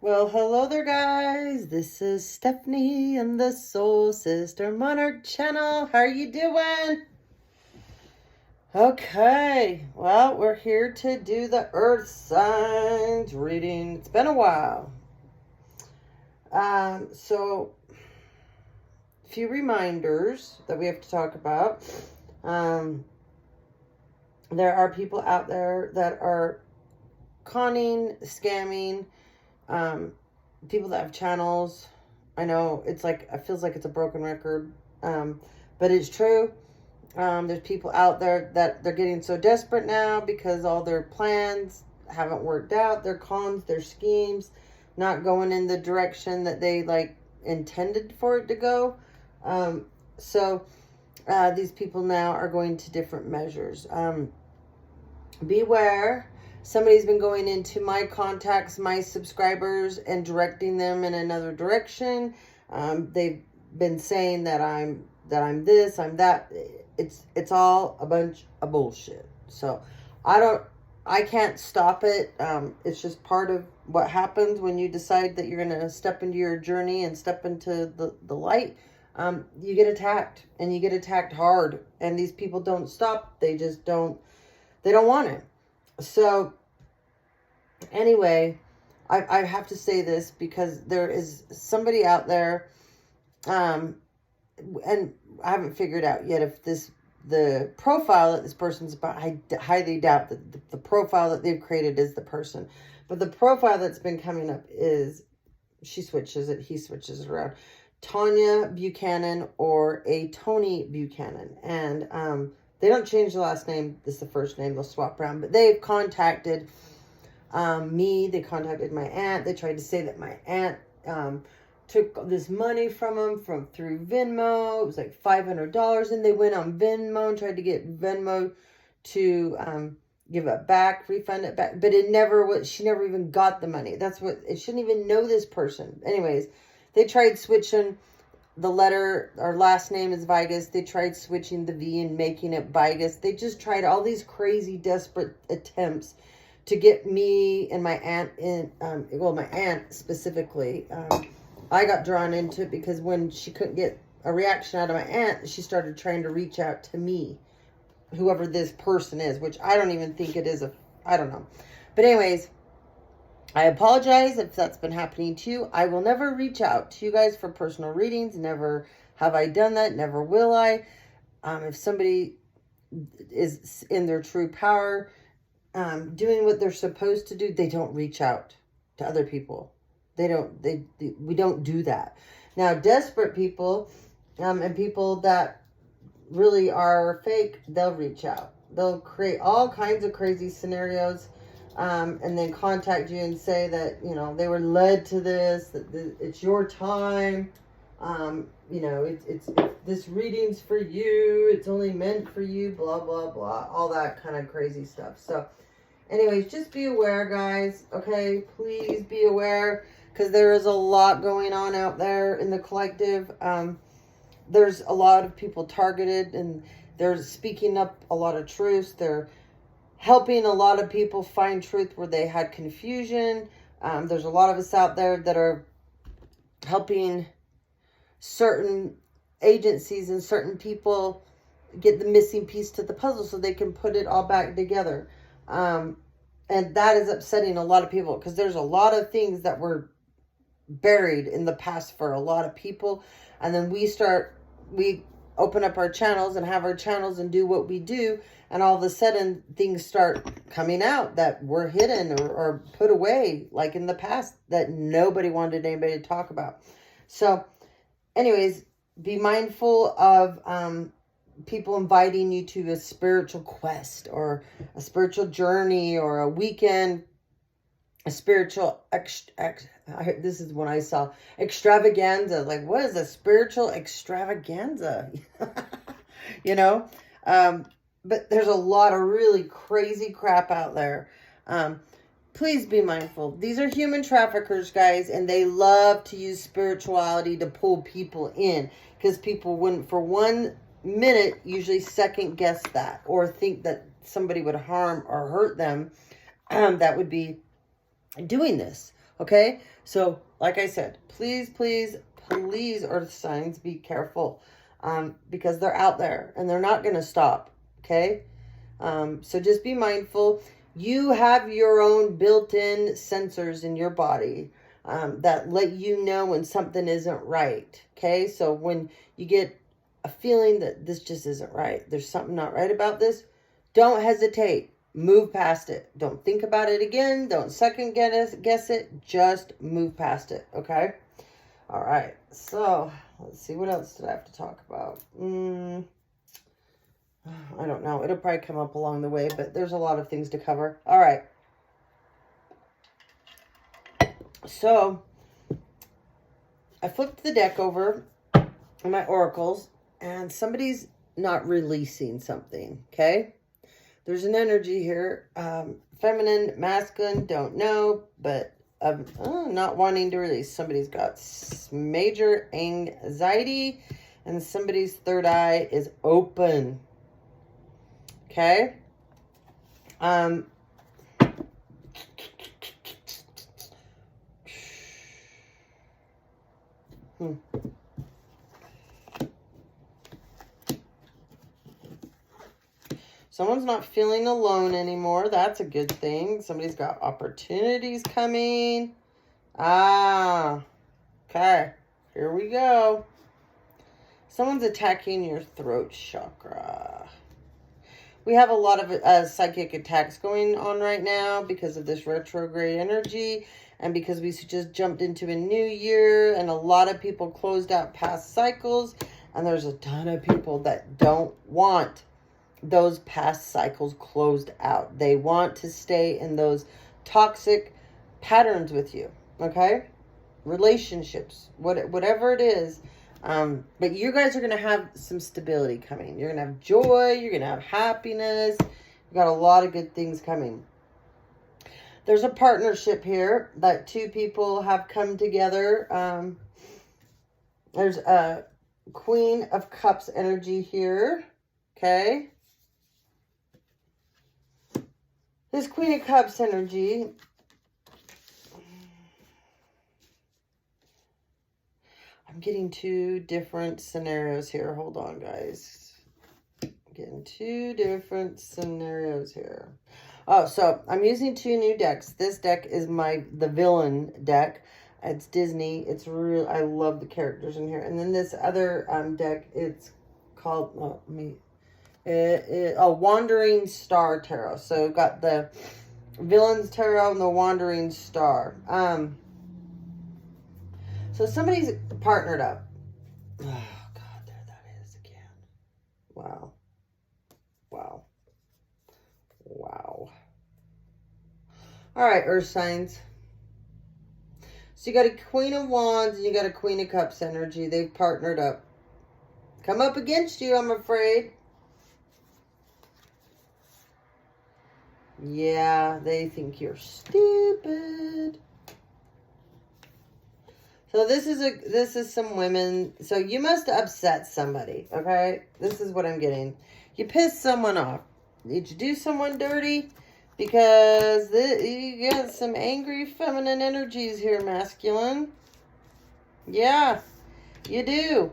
Well, hello there, guys. This is Stephanie and the Soul Sister Monarch channel. How are you doing? Okay, well, we're here to do the Earth signs reading. It's been a while. So, a few reminders that we have to talk about. There are people out there that are conning, scamming, people that have channels. I know it feels like it's a broken record, but it's true. There's people out there that they're getting so desperate now because all their plans haven't worked out, their cons, their schemes not going in the direction that they intended for it to go. So these people now are going to different measures. Beware. Somebody's been going into my contacts, my subscribers, and directing them in another direction. They've been saying that I'm this, I'm that. It's all a bunch of bullshit. So I can't stop it. It's just part of what happens when you decide that you're going to step into your journey and step into the light. You get attacked, and you get attacked hard. And these people don't stop. They just don't want it. So anyway, I have to say this because there is somebody out there, and I haven't figured out yet if the profile that this person's about. I highly doubt that the profile that they've created is the person, but the profile that's been coming up is, he switches it around, Tanya Buchanan or a Tony Buchanan, and they don't change the last name. This is the first name. They'll swap around. But they've contacted me. They contacted my aunt. They tried to say that my aunt took this money from them through Venmo. It was like $500. And they went on Venmo and tried to get Venmo to give it back, refund it back. But it never was. She never even got the money. That's what, it shouldn't even know this person. Anyways, they tried switching the letter. Our last name is Vigus. They tried switching the V and making it Vigus. They just tried all these crazy, desperate attempts to get me and my aunt in. My aunt specifically. I got drawn into it because when she couldn't get a reaction out of my aunt, she started trying to reach out to me, whoever this person is, which I don't even think it is. I don't know. But anyways, I apologize if that's been happening to you. I will never reach out to you guys for personal readings. Never have I done that. Never will I. If somebody is in their true power, doing what they're supposed to do, they don't reach out to other people. We don't do that. Now, desperate people, and people that really are fake, they'll reach out. They'll create all kinds of crazy scenarios. And then contact you and say that, they were led to this, that it's your time. It's this reading's for you. It's only meant for you, blah, blah, blah. All that kind of crazy stuff. So anyways, just be aware, guys. Okay. Please be aware, because there is a lot going on out there in the collective. There's a lot of people targeted, and they're speaking up a lot of truths. They're helping a lot of people find truth where they had confusion. There's a lot of us out there that are helping certain agencies and certain people get the missing piece to the puzzle so they can put it all back together. And that is upsetting a lot of people, because there's a lot of things that were buried in the past for a lot of people. And then we open up our channels and have our channels and do what we do, and all of a sudden things start coming out that were hidden or put away, like in the past, that nobody wanted anybody to talk about. So anyways, be mindful of people inviting you to a spiritual quest or a spiritual journey or a weekend, a spiritual this is when I saw extravaganza. Like, what is a spiritual extravaganza? But there's a lot of really crazy crap out there. Please be mindful. These are human traffickers, guys, and they love to use spirituality to pull people in, because people wouldn't for 1 minute usually second guess that or think that somebody would harm or hurt them that would be doing this, Okay? So, like I said, please, please, please, earth signs, be careful. Because they're out there and they're not going to stop. Okay? So just be mindful. You have your own built-in sensors in your body that let you know when something isn't right. Okay? So when you get a feeling that this just isn't right, there's something not right about this, don't hesitate. Move past it. Don't think about it again. Don't second guess it. Just move past it. Okay? All right. So let's see. What else did I have to talk about? I don't know. It'll probably come up along the way, but there's a lot of things to cover. All right. So I flipped the deck over in my oracles, and somebody's not releasing something. Okay? There's an energy here. Feminine, masculine, don't know, but not wanting to release. Somebody's got major anxiety, and somebody's third eye is open. Okay? Someone's not feeling alone anymore. That's a good thing. Somebody's got opportunities coming. Okay. Here we go. Someone's attacking your throat chakra. We have a lot of psychic attacks going on right now because of this retrograde energy and because we just jumped into a new year and a lot of people closed out past cycles, and there's a ton of people that don't want those past cycles closed out. They want to stay in those toxic patterns with you, okay? Relationships, whatever it is. But you guys are going to have some stability coming. You're going to have joy. You're going to have happiness. You've got a lot of good things coming. There's a partnership here that two people have come together. There's a Queen of Cups energy here. Okay. This Queen of Cups energy, I'm getting two different scenarios here. Hold on, guys. I'm getting two different scenarios here. Oh, so I'm using two new decks. This deck is the villain deck. It's Disney. It's real. I love the characters in here. And then this other deck, it's called Wandering Star Tarot. So we've got the Villains Tarot and the Wandering Star. So somebody's partnered up. Oh, God, there that is again. Wow. Wow. Wow. All right, Earth signs. So you got a Queen of Wands and you got a Queen of Cups energy. They've partnered up. Come up against you, I'm afraid. Yeah, they think you're stupid. So this is some women. So you must upset somebody, okay? This is what I'm getting. You pissed someone off. Did you do someone dirty? Because you got some angry feminine energies here, masculine. Yeah, you do.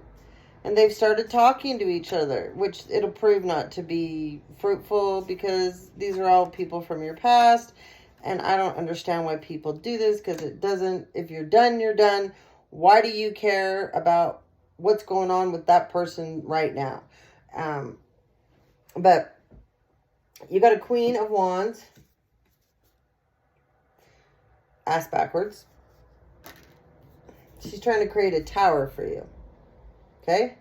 And they've started talking to each other, which it'll prove not to be fruitful because these are all people from your past. And I don't understand why people do this because it doesn't. If you're done, you're done. Why do you care about what's going on with that person right now? But you got a Queen of Wands. Ass backwards. She's trying to create a tower for you. Okay?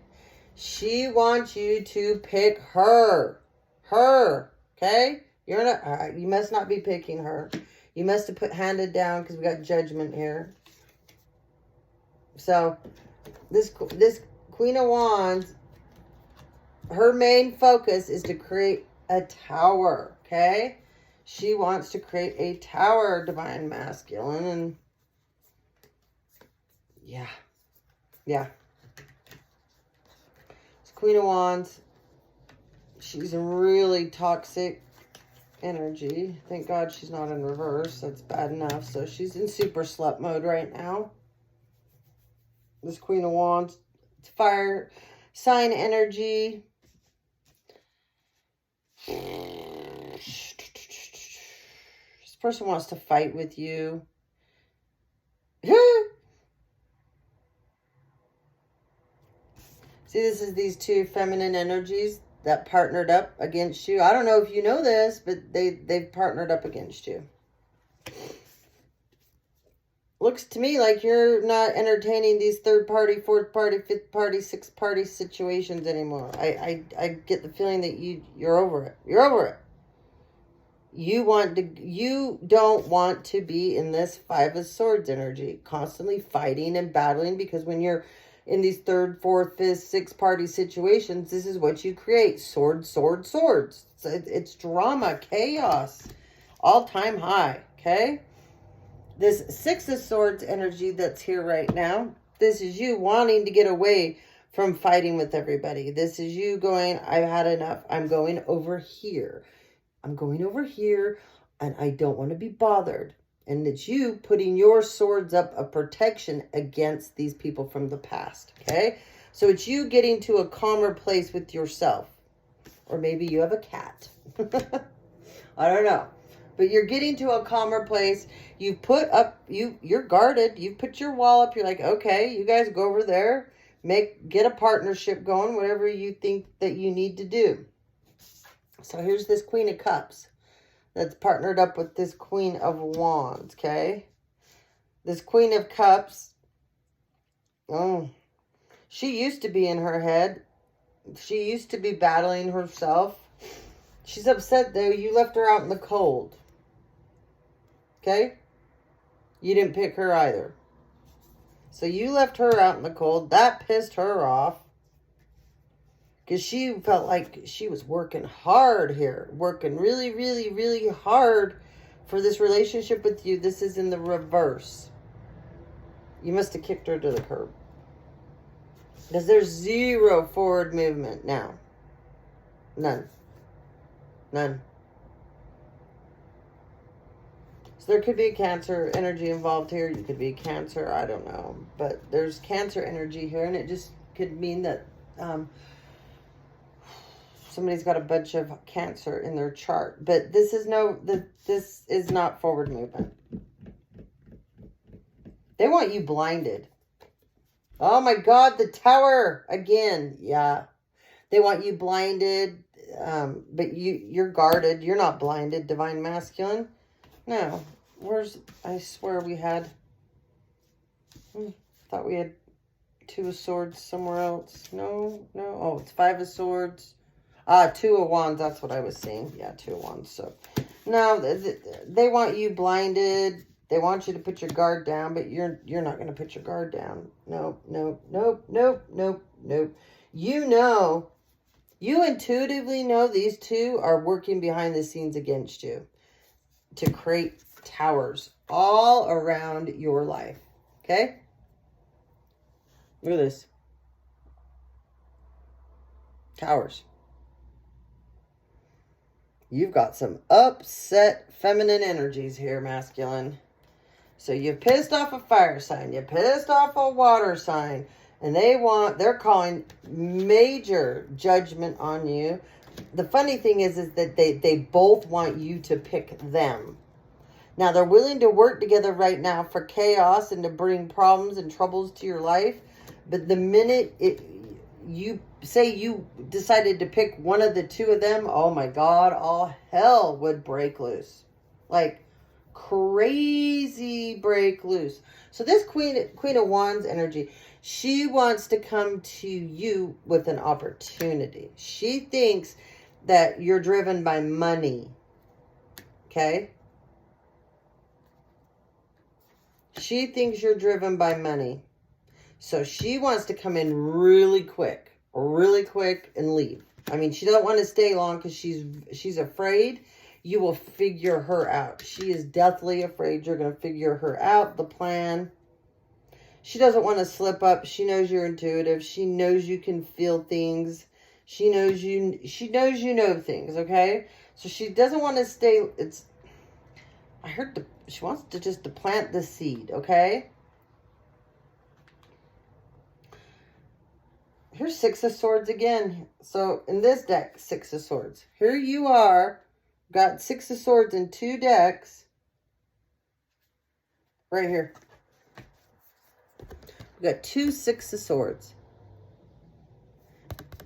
She wants you to pick her. Her. Okay? You're not. You must not be picking her. You must have handed down because we got judgment here. So, this Queen of Wands, her main focus is to create a tower. Okay? She wants to create a tower, divine masculine, and yeah. It's Queen of Wands. She's really toxic. energy. Thank God she's not in reverse. That's bad enough. So she's in super slut mode right now. This Queen of Wands. It's fire sign energy. This person wants to fight with you. See, this is these two feminine energies that partnered up against you. I don't know if you know this, but they've partnered up against you. Looks to me like you're not entertaining these third party, fourth party, fifth party, sixth party situations anymore. I get the feeling that you're over it. You're over it. You don't want to be in this Five of Swords energy, constantly fighting and battling, because when you're in these third, fourth, fifth, sixth party situations, this is what you create. Swords, swords, swords. It's drama, chaos, all-time high, okay? This Six of Swords energy that's here right now, this is you wanting to get away from fighting with everybody. This is you going, I've had enough. I'm going over here. I'm going over here, and I don't want to be bothered. And it's you putting your swords up of protection against these people from the past, okay? So it's you getting to a calmer place with yourself. Or maybe you have a cat. I don't know. But you're getting to a calmer place. You put up, you're guarded. You put your wall up. You're like, okay, you guys go over there. Get a partnership going, whatever you think that you need to do. So here's this Queen of Cups that's partnered up with this Queen of Wands, okay? This Queen of Cups, she used to be in her head. She used to be battling herself. She's upset, though. You left her out in the cold, okay? You didn't pick her either. So you left her out in the cold. That pissed her off. Because she felt like she was working hard here. Working really, really, really hard for this relationship with you. This is in the reverse. You must have kicked her to the curb. Because there's zero forward movement now. None. None. So there could be a Cancer energy involved here. You could be Cancer. I don't know. But there's Cancer energy here. And it just could mean that somebody's got a bunch of Cancer in their chart. But this is this is not forward movement. They want you blinded. Oh my God, the Tower again. Yeah. They want you blinded, but you're guarded. You're not blinded, Divine Masculine. No. I swear we had, thought we had Two of Swords somewhere else. No. Oh, it's Five of Swords. Two of Wands, that's what I was seeing. Yeah, Two of Wands. So, no, they want you blinded. They want you to put your guard down, but you're not going to put your guard down. Nope. You intuitively know these two are working behind the scenes against you to create towers all around your life. Okay? Look at this. Towers. You've got some upset feminine energies here, masculine. So you pissed off a fire sign. You pissed off a water sign. And they're calling major judgment on you. The funny thing is that they both want you to pick them. Now, they're willing to work together right now for chaos and to bring problems and troubles to your life. But the minute you say you decided to pick one of the two of them, oh my God, all hell would break loose. Like crazy break loose. So this Queen of Wands energy, she wants to come to you with an opportunity. She thinks that you're driven by money. Okay? She thinks you're driven by money. So she wants to come in really quick and leave. I mean, she doesn't want to stay long because she's afraid you will figure her out. She is deathly afraid you're going to figure her out, the plan. She doesn't want to slip up. She knows you're intuitive. She knows you can feel things. She knows you know things, okay? So she doesn't want to stay. I heard she wants to just to plant the seed, okay? Here's Six of Swords again. So in this deck, Six of Swords. Here you are, got Six of Swords in 2 decks. Right here. We got 2 Six of Swords.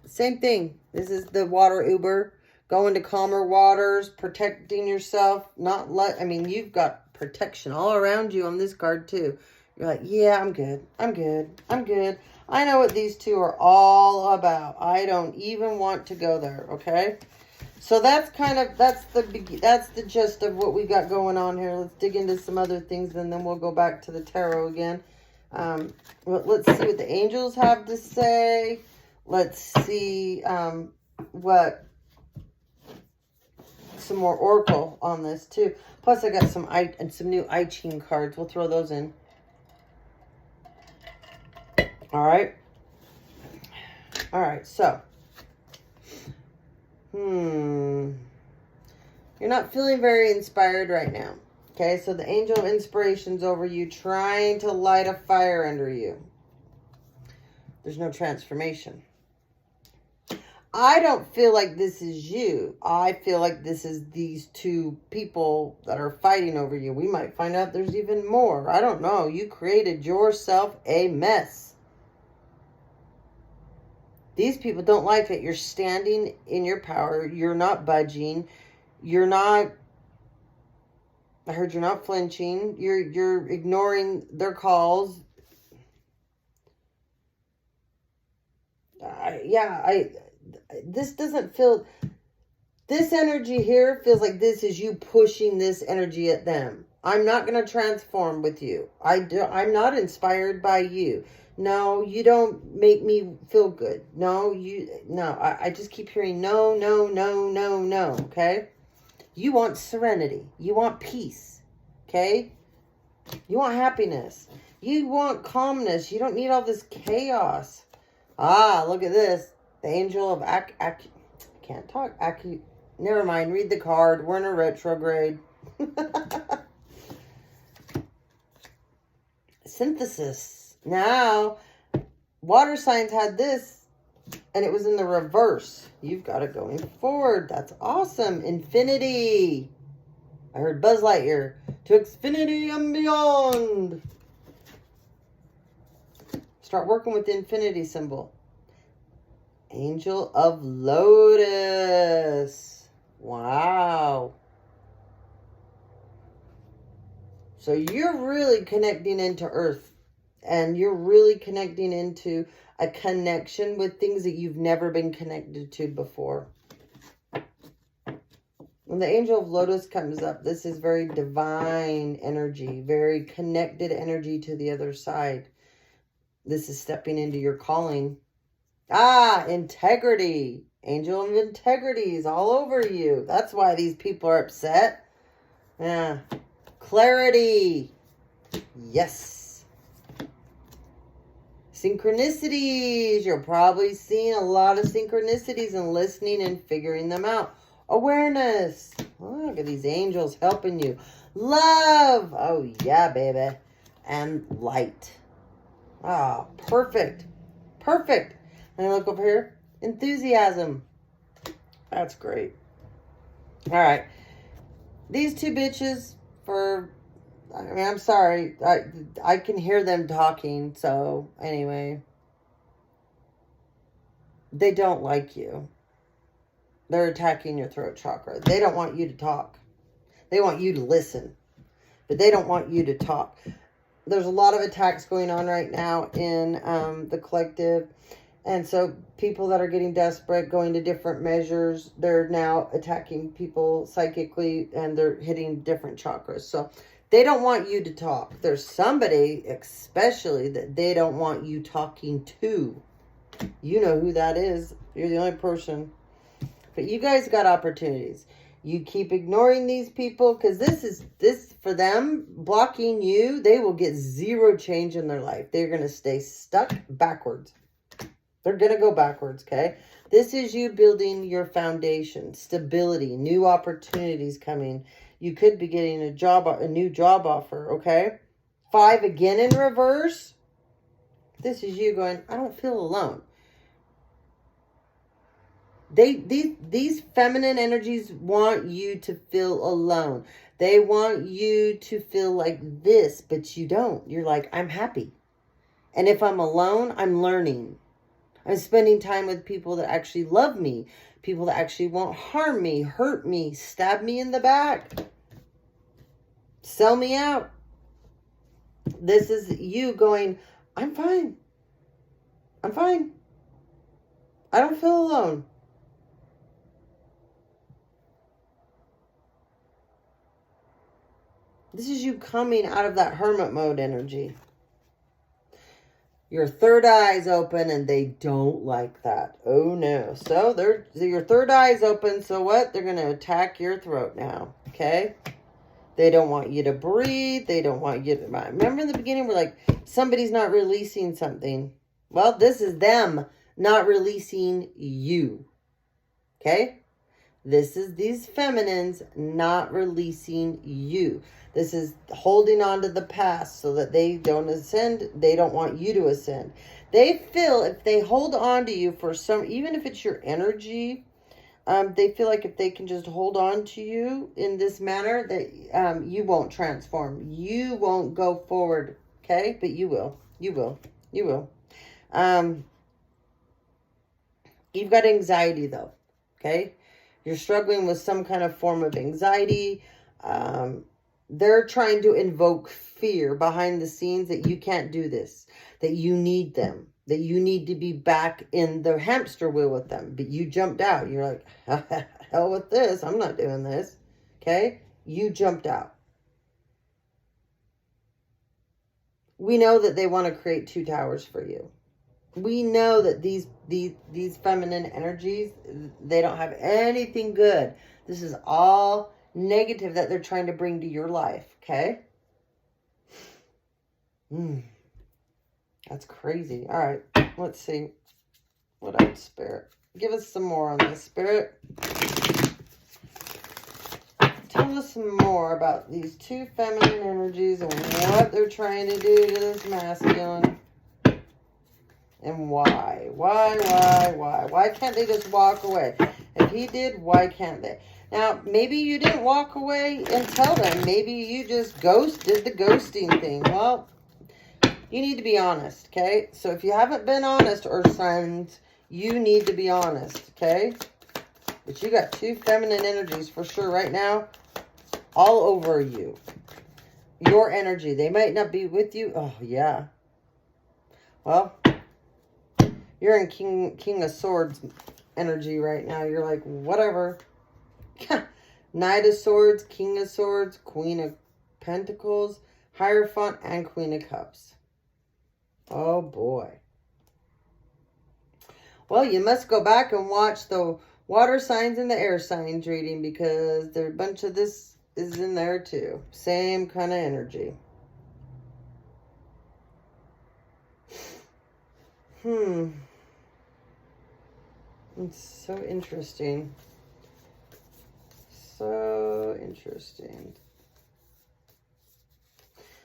Same thing. This is the water uber. Going to calmer waters, protecting yourself. You've got protection all around you on this card too. You're like, yeah, I'm good. I'm good. I'm good. I know what these two are all about. I don't even want to go there, okay? So that's the gist of what we got going on here. Let's dig into some other things, and then we'll go back to the tarot again. Let's see what the angels have to say. Let's see what some more oracle on this too. Plus, I got some new I Ching cards. We'll throw those in. All right. All right. So, you're not feeling very inspired right now. Okay. So the angel of inspiration's over you, trying to light a fire under you. There's no transformation. I don't feel like this is you. I feel like this is these 2 people that are fighting over you. We might find out there's even more. I don't know. You created yourself a mess. These people don't like it. You're standing in your power. You're not budging. You're not... I heard you're not flinching. You're ignoring their calls. This doesn't feel... This energy here feels like this is you pushing this energy at them. I'm not going to transform with you. I'm not inspired by you. No, you don't make me feel good. No, I just keep hearing no, no, no, no, no, okay? You want serenity. You want peace, okay? You want happiness. You want calmness. You don't need all this chaos. Look at this. The angel of can't talk. Never mind. Read the card. We're in a retrograde. Synthesis. Now, water signs had this, and it was in the reverse. You've got it going forward. That's awesome. Infinity. I heard Buzz Lightyear. To infinity and beyond. Start working with the infinity symbol. Angel of Lotus. Wow. So you're really connecting into Earth. And you're really connecting into a connection with things that you've never been connected to before. When the Angel of Lotus comes up, this is very divine energy. Very connected energy to the other side. This is stepping into your calling. Integrity. Angel of integrity is all over you. That's why these people are upset. Yeah. Clarity. Yes. Synchronicities. You're probably seeing a lot of synchronicities and listening and figuring them out. Awareness. Oh, look at these angels helping you. Love. Oh, yeah, baby. And light. Perfect. Perfect. And look over here. Enthusiasm. That's great. All right. These 2 bitches I'm sorry. I can hear them talking. So anyway. They don't like you. They're attacking your throat chakra. They don't want you to talk. They want you to listen. But they don't want you to talk. There's a lot of attacks going on right now in the collective. And so people that are getting desperate, going to different measures, they're now attacking people psychically and they're hitting different chakras. So they don't want you to talk. There's somebody especially that they don't want you talking to. You know who that is. You're the only person. But you guys got opportunities. You keep ignoring these people because this for them, blocking you, they will get 0 change in their life. They're going to stay stuck backwards. They're going to go backwards, okay? This is you building your foundation, stability, new opportunities coming. You could be getting a new job offer, okay? 5 again in reverse. This is you going, I don't feel alone. These feminine energies want you to feel alone. They want you to feel like this, but you don't. You're like, I'm happy. And if I'm alone, I'm learning. I'm spending time with people that actually love me. People that actually won't harm me, hurt me, stab me in the back. Sell me out. This is you going, I'm fine. I'm fine. I don't feel alone. This is you coming out of that hermit mode energy. Your third eye is open and they don't like that. Oh no. So your third eye is open. So what? They're going to attack your throat now. Okay. They don't want you to breathe. They don't want you to... Remember in the beginning, we're like, somebody's not releasing something. Well, this is them not releasing you. Okay. This is these feminines not releasing you. This is holding on to the past so that they don't ascend. They don't want you to ascend. They feel if they hold on to you for some, even if it's your energy, they feel like if they can just hold on to you in this manner, that you won't transform. You won't go forward. Okay? But you will. You will. You will. You've got anxiety though. Okay? You're struggling with some kind of form of anxiety. They're trying to invoke fear behind the scenes that you can't do this, that you need them, that you need to be back in the hamster wheel with them. But you jumped out. You're like, hell with this. I'm not doing this. Okay? You jumped out. We know that they want to create 2 towers for you. We know that these feminine energies, they don't have anything good. This is all negative that they're trying to bring to your life, okay? That's crazy. All right, let's see. What else, Spirit? Give us some more on this, Spirit. Tell us some more about these 2 feminine energies and what they're trying to do to this masculine. And why? Why can't they just walk away? If he did, why can't they? Now, maybe you didn't walk away and tell them. Maybe you just did the ghosting thing. Well, you need to be honest, okay? So if you haven't been honest, Earth signs, you need to be honest, okay? But you got 2 feminine energies for sure right now all over you. Your energy. They might not be with you. Oh, yeah. Well, you're in King of Swords energy right now. You're like, whatever. Knight of Swords, King of Swords, Queen of Pentacles, Hierophant, and Queen of Cups. Oh, boy. Well, you must go back and watch the water signs and the air signs reading because there's a bunch of this is in there too. Same kind of energy. It's so interesting. So interesting.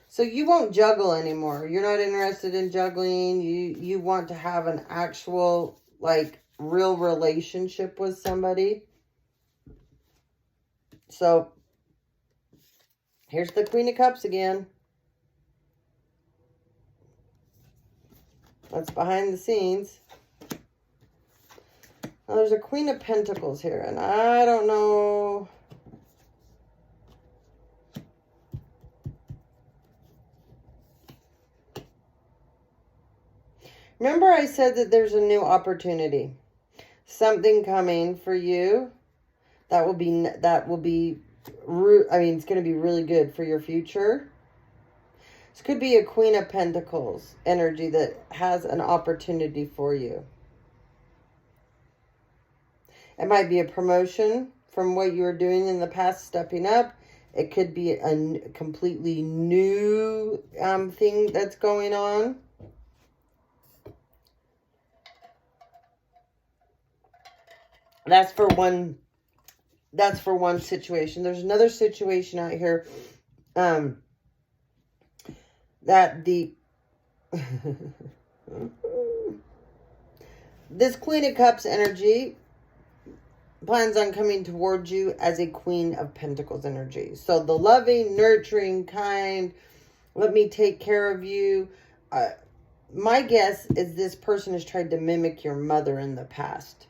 So you won't juggle anymore. You're not interested in juggling. You want to have an actual, like, real relationship with somebody. So here's the Queen of Cups again. That's behind the scenes. Now, there's a Queen of Pentacles here, and I don't know. Remember I said that there's a new opportunity. Something coming for you that will be, I mean, it's going to be really good for your future. This could be a Queen of Pentacles energy that has an opportunity for you. It might be a promotion from what you were doing in the past, stepping up. It could be a completely new thing that's going on. That's for one. That's for one situation. There's another situation out here. That the this Queen of Cups energy plans on coming towards you as a Queen of Pentacles energy. So the loving, nurturing, kind, let me take care of you. My guess is this person has tried to mimic your mother in the past.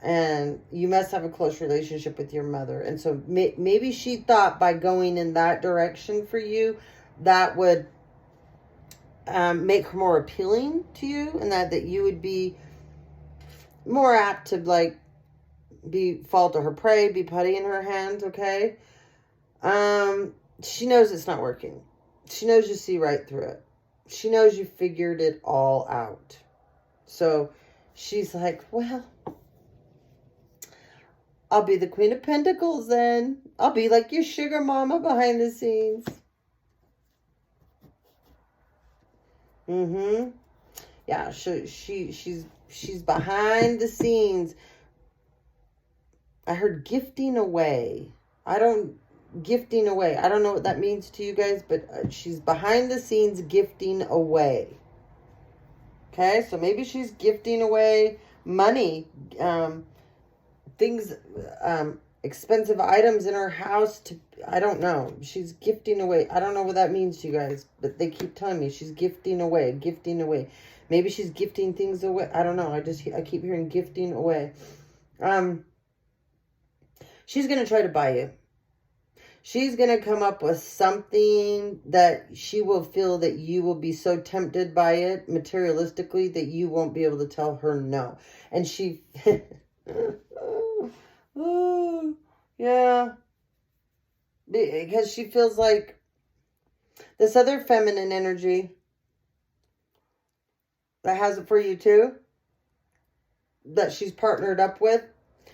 And you must have a close relationship with your mother. And so maybe she thought by going in that direction for you, that would make her more appealing to you. And that you would be more apt to like fall to her prey, be putty in her hands, okay? She knows it's not working. She knows you see right through it. She knows you figured it all out. So she's like, well, I'll be the Queen of Pentacles then. I'll be like your sugar mama behind the scenes. Yeah, she's behind the scenes. I heard gifting away. Gifting away. I don't know what that means to you guys, but she's behind the scenes gifting away. Okay, so maybe she's gifting away money, things, expensive items in her house to, I don't know. She's gifting away. I don't know what that means to you guys, but they keep telling me she's gifting away, gifting away. Maybe she's gifting things away. I don't know. I keep hearing gifting away. She's going to try to buy you. She's going to come up with something that she will feel that you will be so tempted by it materialistically that you won't be able to tell her no. And she, oh, yeah, because she feels like this other feminine energy that has it for you too, that she's partnered up with.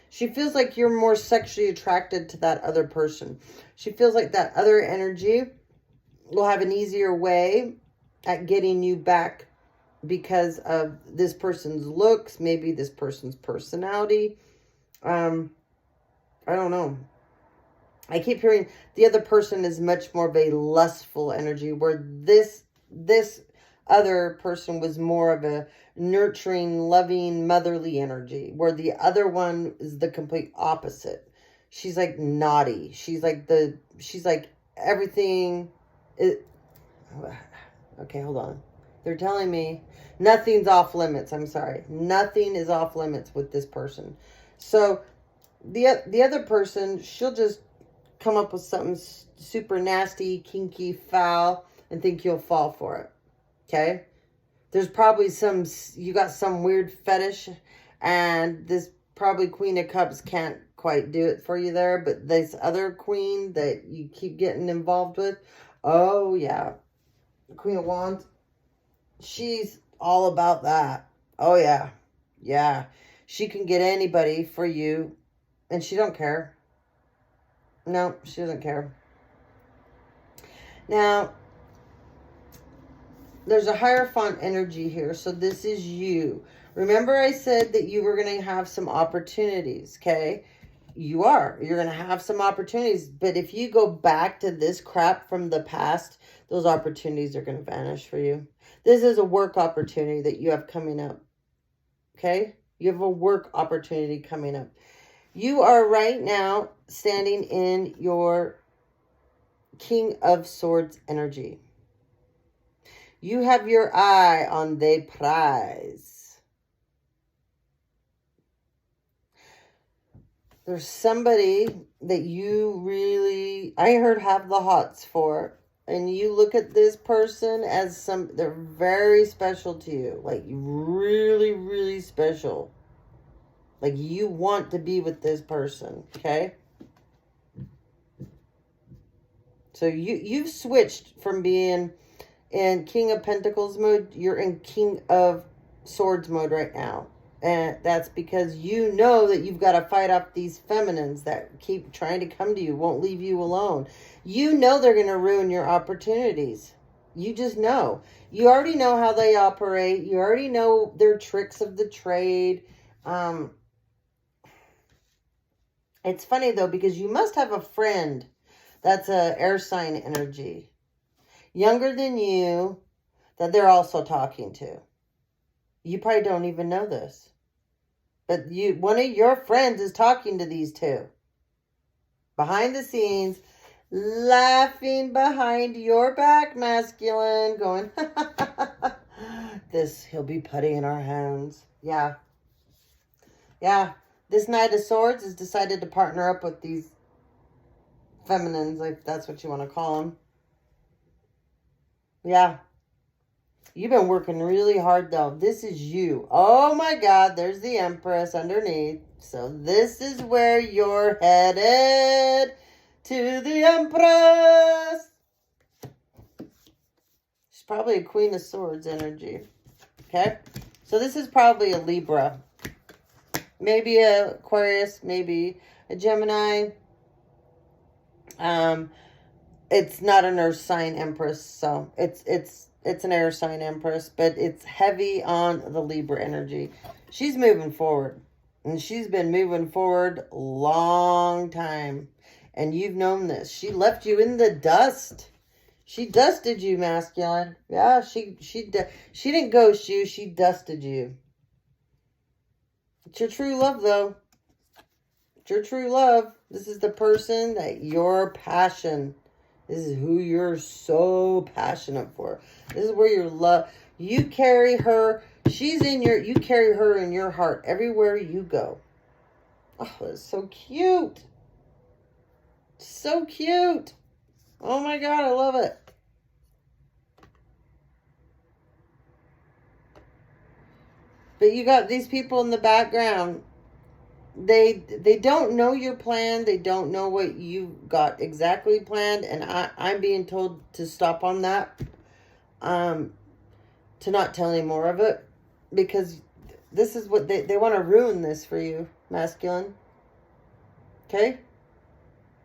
She feels like you're more sexually attracted to that other person. She feels like that other energy will have an easier way at getting you back because of this person's looks, maybe this person's personality. I don't know. I keep hearing the other person is much more of a lustful energy, where this other person was more of a nurturing, loving, motherly energy, where the other one is the complete opposite. She's like naughty. She's like everything is, okay, hold on. They're telling me nothing's off limits. I'm sorry. Nothing is off limits with this person. So the other person, she'll just come up with something super nasty, kinky, foul, and think you'll fall for it. Okay? There's probably you got some weird fetish, and this probably Queen of Cups can't quite do it for you there, but this other queen that you keep getting involved with, oh yeah, Queen of Wands, she's all about that. Oh yeah, yeah, she can get anybody for you, and she don't care. No, she doesn't care. Now, there's a Hierophant energy here, so this is you. Remember I said that you were going to have some opportunities, okay? You are. You're going to have some opportunities, but if you go back to this crap from the past, those opportunities are going to vanish for you. This is a work opportunity that you have coming up, okay? You have a work opportunity coming up. You are right now standing in your King of Swords energy. You have your eye on the prize. There's somebody that you really, I heard, have the hots for. And you look at this person as they're very special to you. Like really, really special. Like you want to be with this person, okay? So you've switched from being in King of Pentacles mode. You're in King of Swords mode right now. And that's because you know that you've got to fight off these feminines that keep trying to come to you, won't leave you alone. You know they're going to ruin your opportunities. You just know. You already know how they operate. You already know their tricks of the trade. It's funny, though, because you must have a friend that's a air sign energy, younger than you, that they're also talking to. You probably don't even know this. But one of your friends is talking to these two. Behind the scenes, laughing behind your back, masculine, going, he'll be putty in our hands. Yeah. Yeah. This Knight of Swords has decided to partner up with these feminines, like that's what you want to call them. Yeah. You've been working really hard, though. This is you. Oh, my God. There's the Empress underneath. So this is where you're headed. To the Empress. She's probably a Queen of Swords energy. Okay? So this is probably a Libra. Maybe a Aquarius. Maybe a Gemini. It's not an earth sign Empress. So it's an air sign Empress, but it's heavy on the Libra energy. She's moving forward. And she's been moving forward a long time. And you've known this. She left you in the dust. She dusted you, masculine. Yeah, she didn't ghost you. She dusted you. It's your true love, though. It's your true love. This is the person that your passion. This is who you're so passionate for. This is where your love. You carry her. You carry her in your heart everywhere you go. Oh, that's so cute. So cute. Oh my God, I love it. But you got these people in the background. They don't know your plan. They don't know what you got exactly planned. And I'm being told to stop on that. To not tell any more of it. Because this is what they want to ruin this for you, masculine. Okay?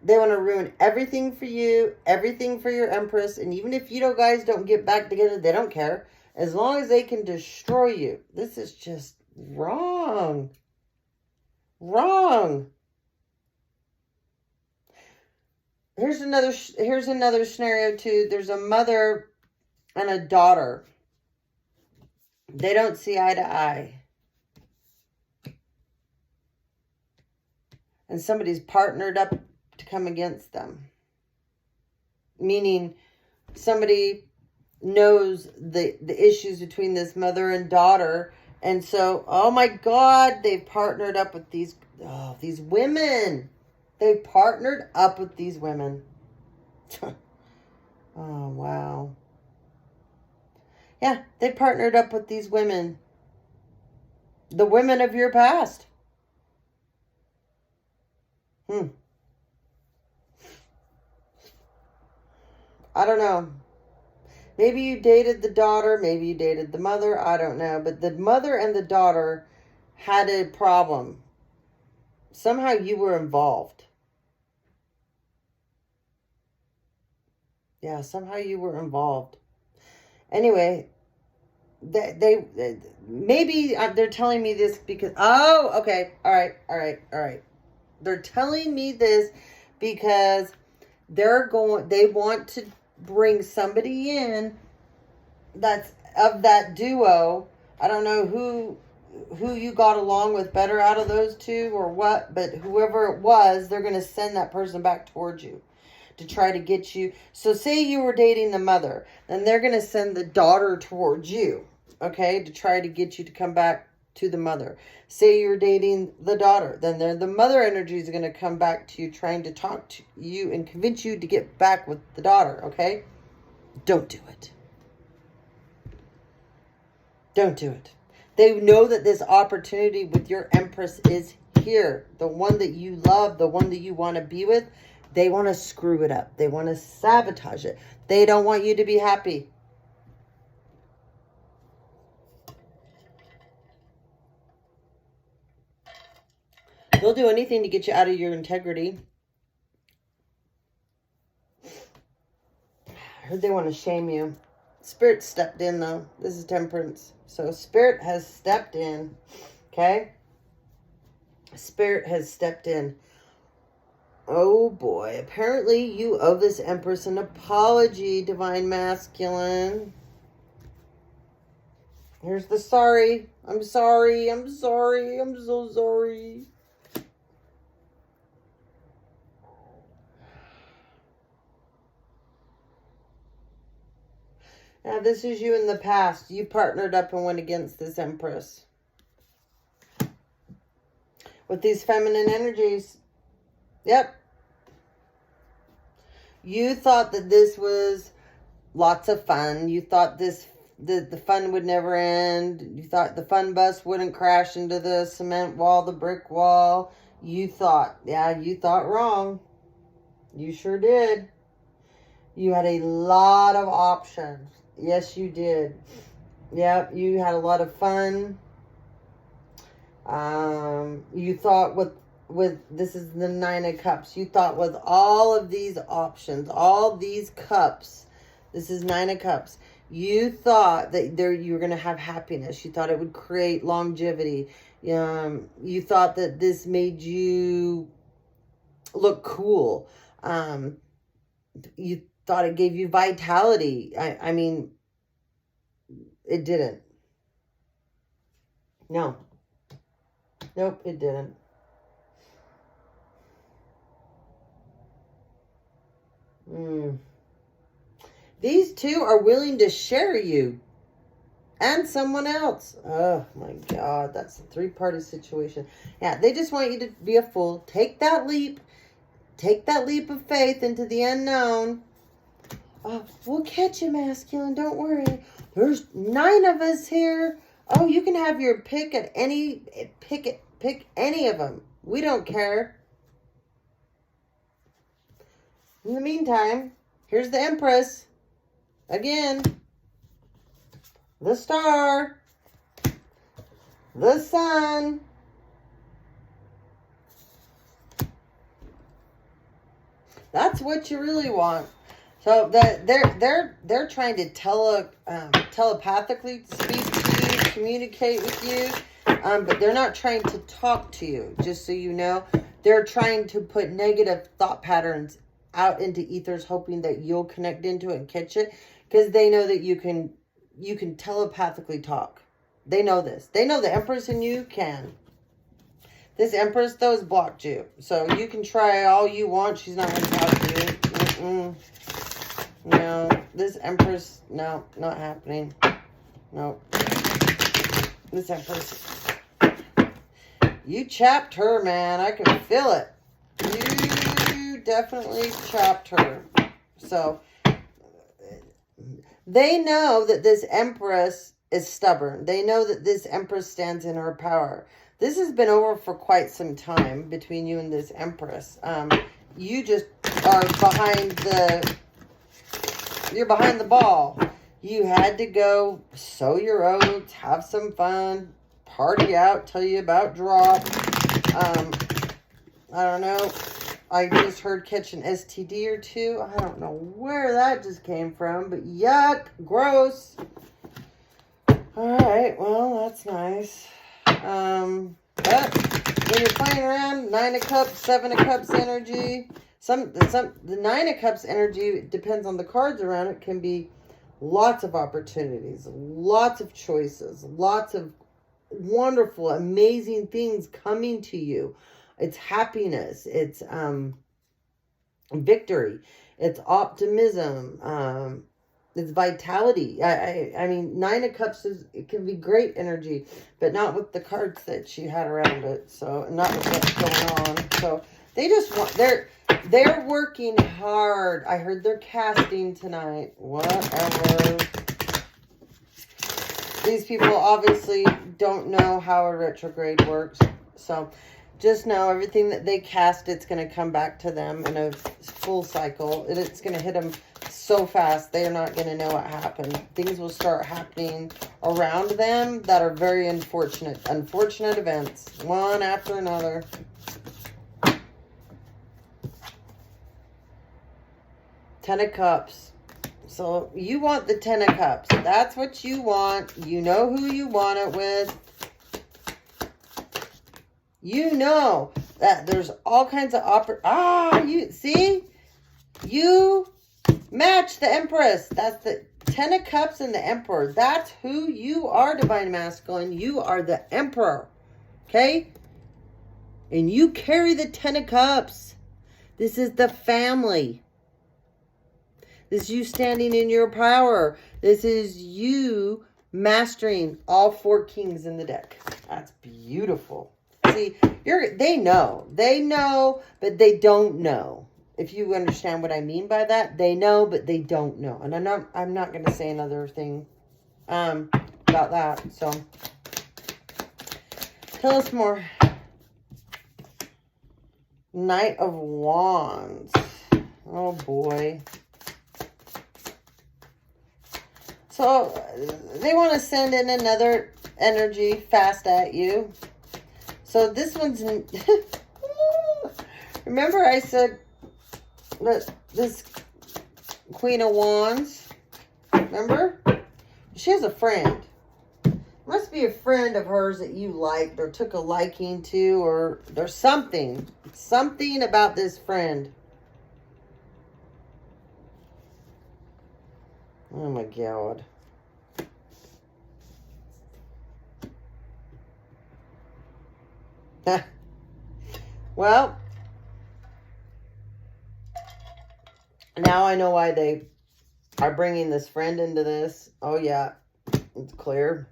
They want to ruin everything for you, everything for your Empress. And even if you guys don't get back together, they don't care. As long as they can destroy you. This is just wrong. Wrong. Here's another scenario too. There's a mother and a daughter. They don't see eye to eye. And somebody's partnered up to come against them. Meaning somebody knows the issues between this mother and daughter. And so, oh my God, they've partnered up with these women. They've partnered up with these women. Oh, wow. Yeah, they partnered up with these women. The women of your past. I don't know. Maybe you dated the daughter. Maybe you dated the mother. I don't know. But the mother and the daughter had a problem. Somehow you were involved. Yeah, somehow you were involved. Anyway, they maybe they're telling me this because, okay. All right. They're telling me this because they want to bring somebody in that's of that duo. I don't know who you got along with better out of those two or what, but whoever it was, they're going to send that person back towards you to try to get you. So say you were dating the mother, then they're going to send the daughter towards you, okay, to try to get you to come back to the mother. Say you're dating the daughter, then the mother energy is going to come back to you, trying to talk to you and convince you to get back with the daughter, okay? Don't do it. Don't do it. They know that this opportunity with your Empress is here. The one that you love, the one that you want to be with, they want to screw it up. They want to sabotage it. They don't want you to be happy. They'll do anything to get you out of your integrity. I heard they want to shame you. Spirit stepped in, though. This is Temperance. So Spirit has stepped in. Okay? Spirit has stepped in. Oh boy, apparently you owe this Empress an apology, Divine Masculine. Here's the sorry. I'm sorry, I'm sorry, I'm so sorry. Now this is you in the past. You partnered up and went against this Empress. With these feminine energies. Yep. You thought that this was lots of fun. You thought the fun would never end. You thought the fun bus wouldn't crash into the cement wall, the brick wall. You thought wrong. You sure did. You had a lot of options. Yes, you did. Yep, you had a lot of fun. You thought with this is the Nine of Cups. You thought with all of these options, all these cups, this is Nine of Cups. You thought that you were going to have happiness. You thought it would create longevity. You thought that this made you look cool. You thought it gave you vitality. I mean, it didn't. No. Nope, it didn't. These two are willing to share you and someone else. Oh my God, that's a three-party situation. Yeah, they just want you to be a fool. Take that leap. Take that leap of faith into the unknown. We'll catch you, Masculine. Don't worry. There's 9 of us here. Oh, you can have your pick at any pick any of them. We don't care. In the meantime, here's the Empress. Again. The Star. The Sun. That's what you really want. So they're trying to telepathically speak to you, communicate with you, but they're not trying to talk to you. Just so you know, they're trying to put negative thought patterns out into ethers, hoping that you'll connect into it and catch it, because they know that you can telepathically talk. They know this. They know the Empress and you can. This Empress, though, has blocked you. So you can try all you want. She's not going to talk to you. No. This Empress, no, not happening. No. This Empress. You chapped her, man. I can feel it. You definitely chapped her. So they know that this Empress is stubborn. They know that this Empress stands in her power. This has been over for quite some time between you and this Empress. You just are you're behind the ball. You had to go sow your oats, have some fun, party out, tell you about drop. I don't know. I just heard catch an STD or two. I don't know where that just came from, but yuck, gross. All right, well, that's nice. But when you're playing around, 9 of Cups, 7 of Cups energy, the 9 of Cups energy depends on the cards around it, can be lots of opportunities, lots of choices, lots of wonderful, amazing things coming to you. It's happiness, it's victory, it's optimism, it's vitality. I mean, 9 of Cups it can be great energy, but not with the cards that she had around it. So not with what's going on. So they just want they're working hard. I heard they're casting tonight. Whatever. These people obviously don't know how a retrograde works. So just know everything that they cast, it's going to come back to them in a full cycle. It's going to hit them so fast, they're not going to know what happened. Things will start happening around them that are very unfortunate events, one after another. Ten of Cups. So you want the 10 of Cups. That's what you want. You know who you want it with. You know that there's all kinds of you see? You match the Empress. That's the 10 of Cups and the Emperor. That's who you are, Divine Masculine. You are the Emperor. Okay? And you carry the 10 of Cups. This is the family. This is you standing in your power. This is you mastering all 4 kings in the deck. That's beautiful. See, they know, but they don't know. If you understand what I mean by that, they know, but they don't know. And I'm not going to say another thing about that. So, tell us more. Knight of Wands. Oh boy. So, they want to send in another energy fast at you. So, this one's... Remember I said that this Queen of Wands, remember? She has a friend. Must be a friend of hers that you liked or took a liking to, or there's something about this friend. Oh my God. Well, now I know why they are bringing this friend into this. Oh yeah, it's clear.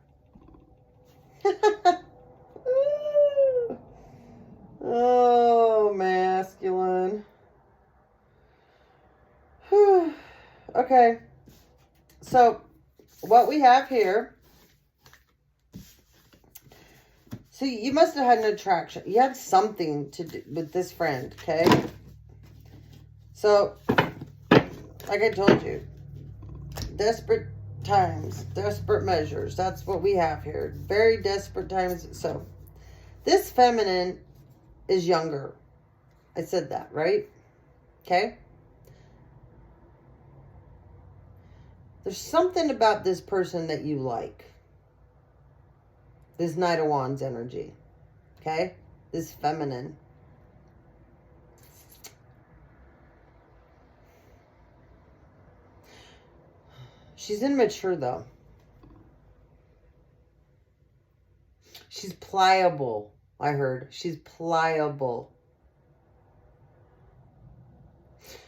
Oh, masculine. Okay. So, what we have here. So, you must have had an attraction. You had something to do with this friend, okay? So, like I told you, desperate times, desperate measures. That's what we have here. Very desperate times. So, this feminine is younger. I said that, right? Okay? There's something about this person that you like. This Knight of Wands energy. Okay? This feminine. She's immature, though. She's pliable, I heard. She's pliable.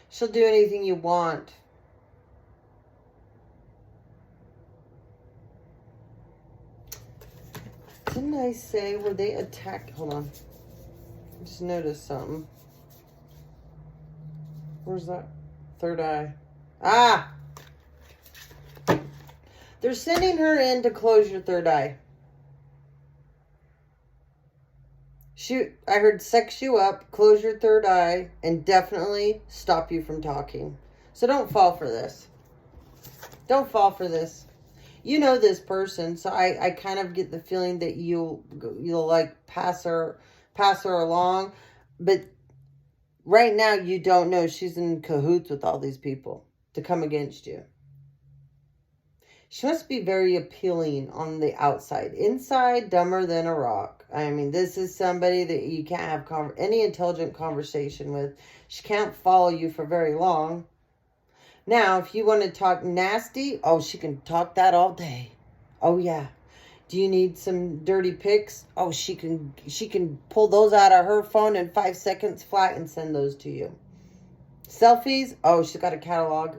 She'll do anything you want. Didn't I say, were they attacked? Hold on. I just noticed something. Where's that? Third eye. Ah! They're sending her in to close your third eye. I heard sex you up, close your third eye, and definitely stop you from talking. So don't fall for this. Don't fall for this. You know this person, so I kind of get the feeling that you'll like pass her along. But right now you don't know she's in cahoots with all these people to come against you. She must be very appealing on the outside. Inside, dumber than a rock. I mean, this is somebody that you can't have any intelligent conversation with. She can't follow you for very long. Now, if you want to talk nasty, oh, she can talk that all day. Oh, yeah. Do you need some dirty pics? Oh, she can pull those out of her phone in 5 seconds flat and send those to you. Selfies? Oh, she's got a catalog.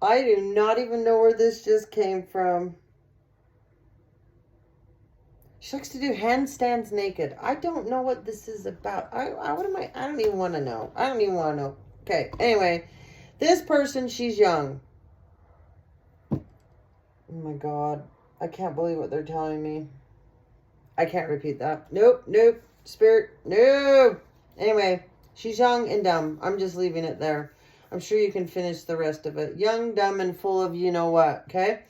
I do not even know where this just came from. She likes to do handstands naked. I don't know what this is about. I don't even want to know. I don't even want to know. Okay, anyway. This person, she's young. Oh my God. I can't believe what they're telling me. I can't repeat that. Nope. Spirit, no. Anyway, she's young and dumb. I'm just leaving it there. I'm sure you can finish the rest of it. Young, dumb, and full of you know what, okay?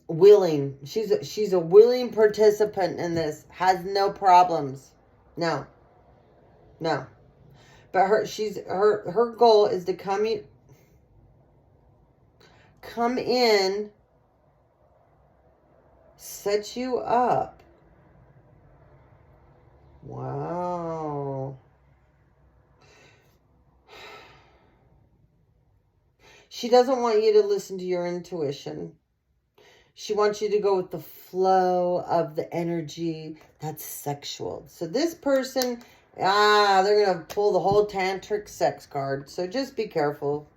Willing. She's a willing participant in this. Has no problems. No. But her goal is to come in, set you up. Wow. She doesn't want you to listen to your intuition. She wants you to go with the flow of the energy that's sexual. So this person, they're going to pull the whole tantric sex card. So just be careful.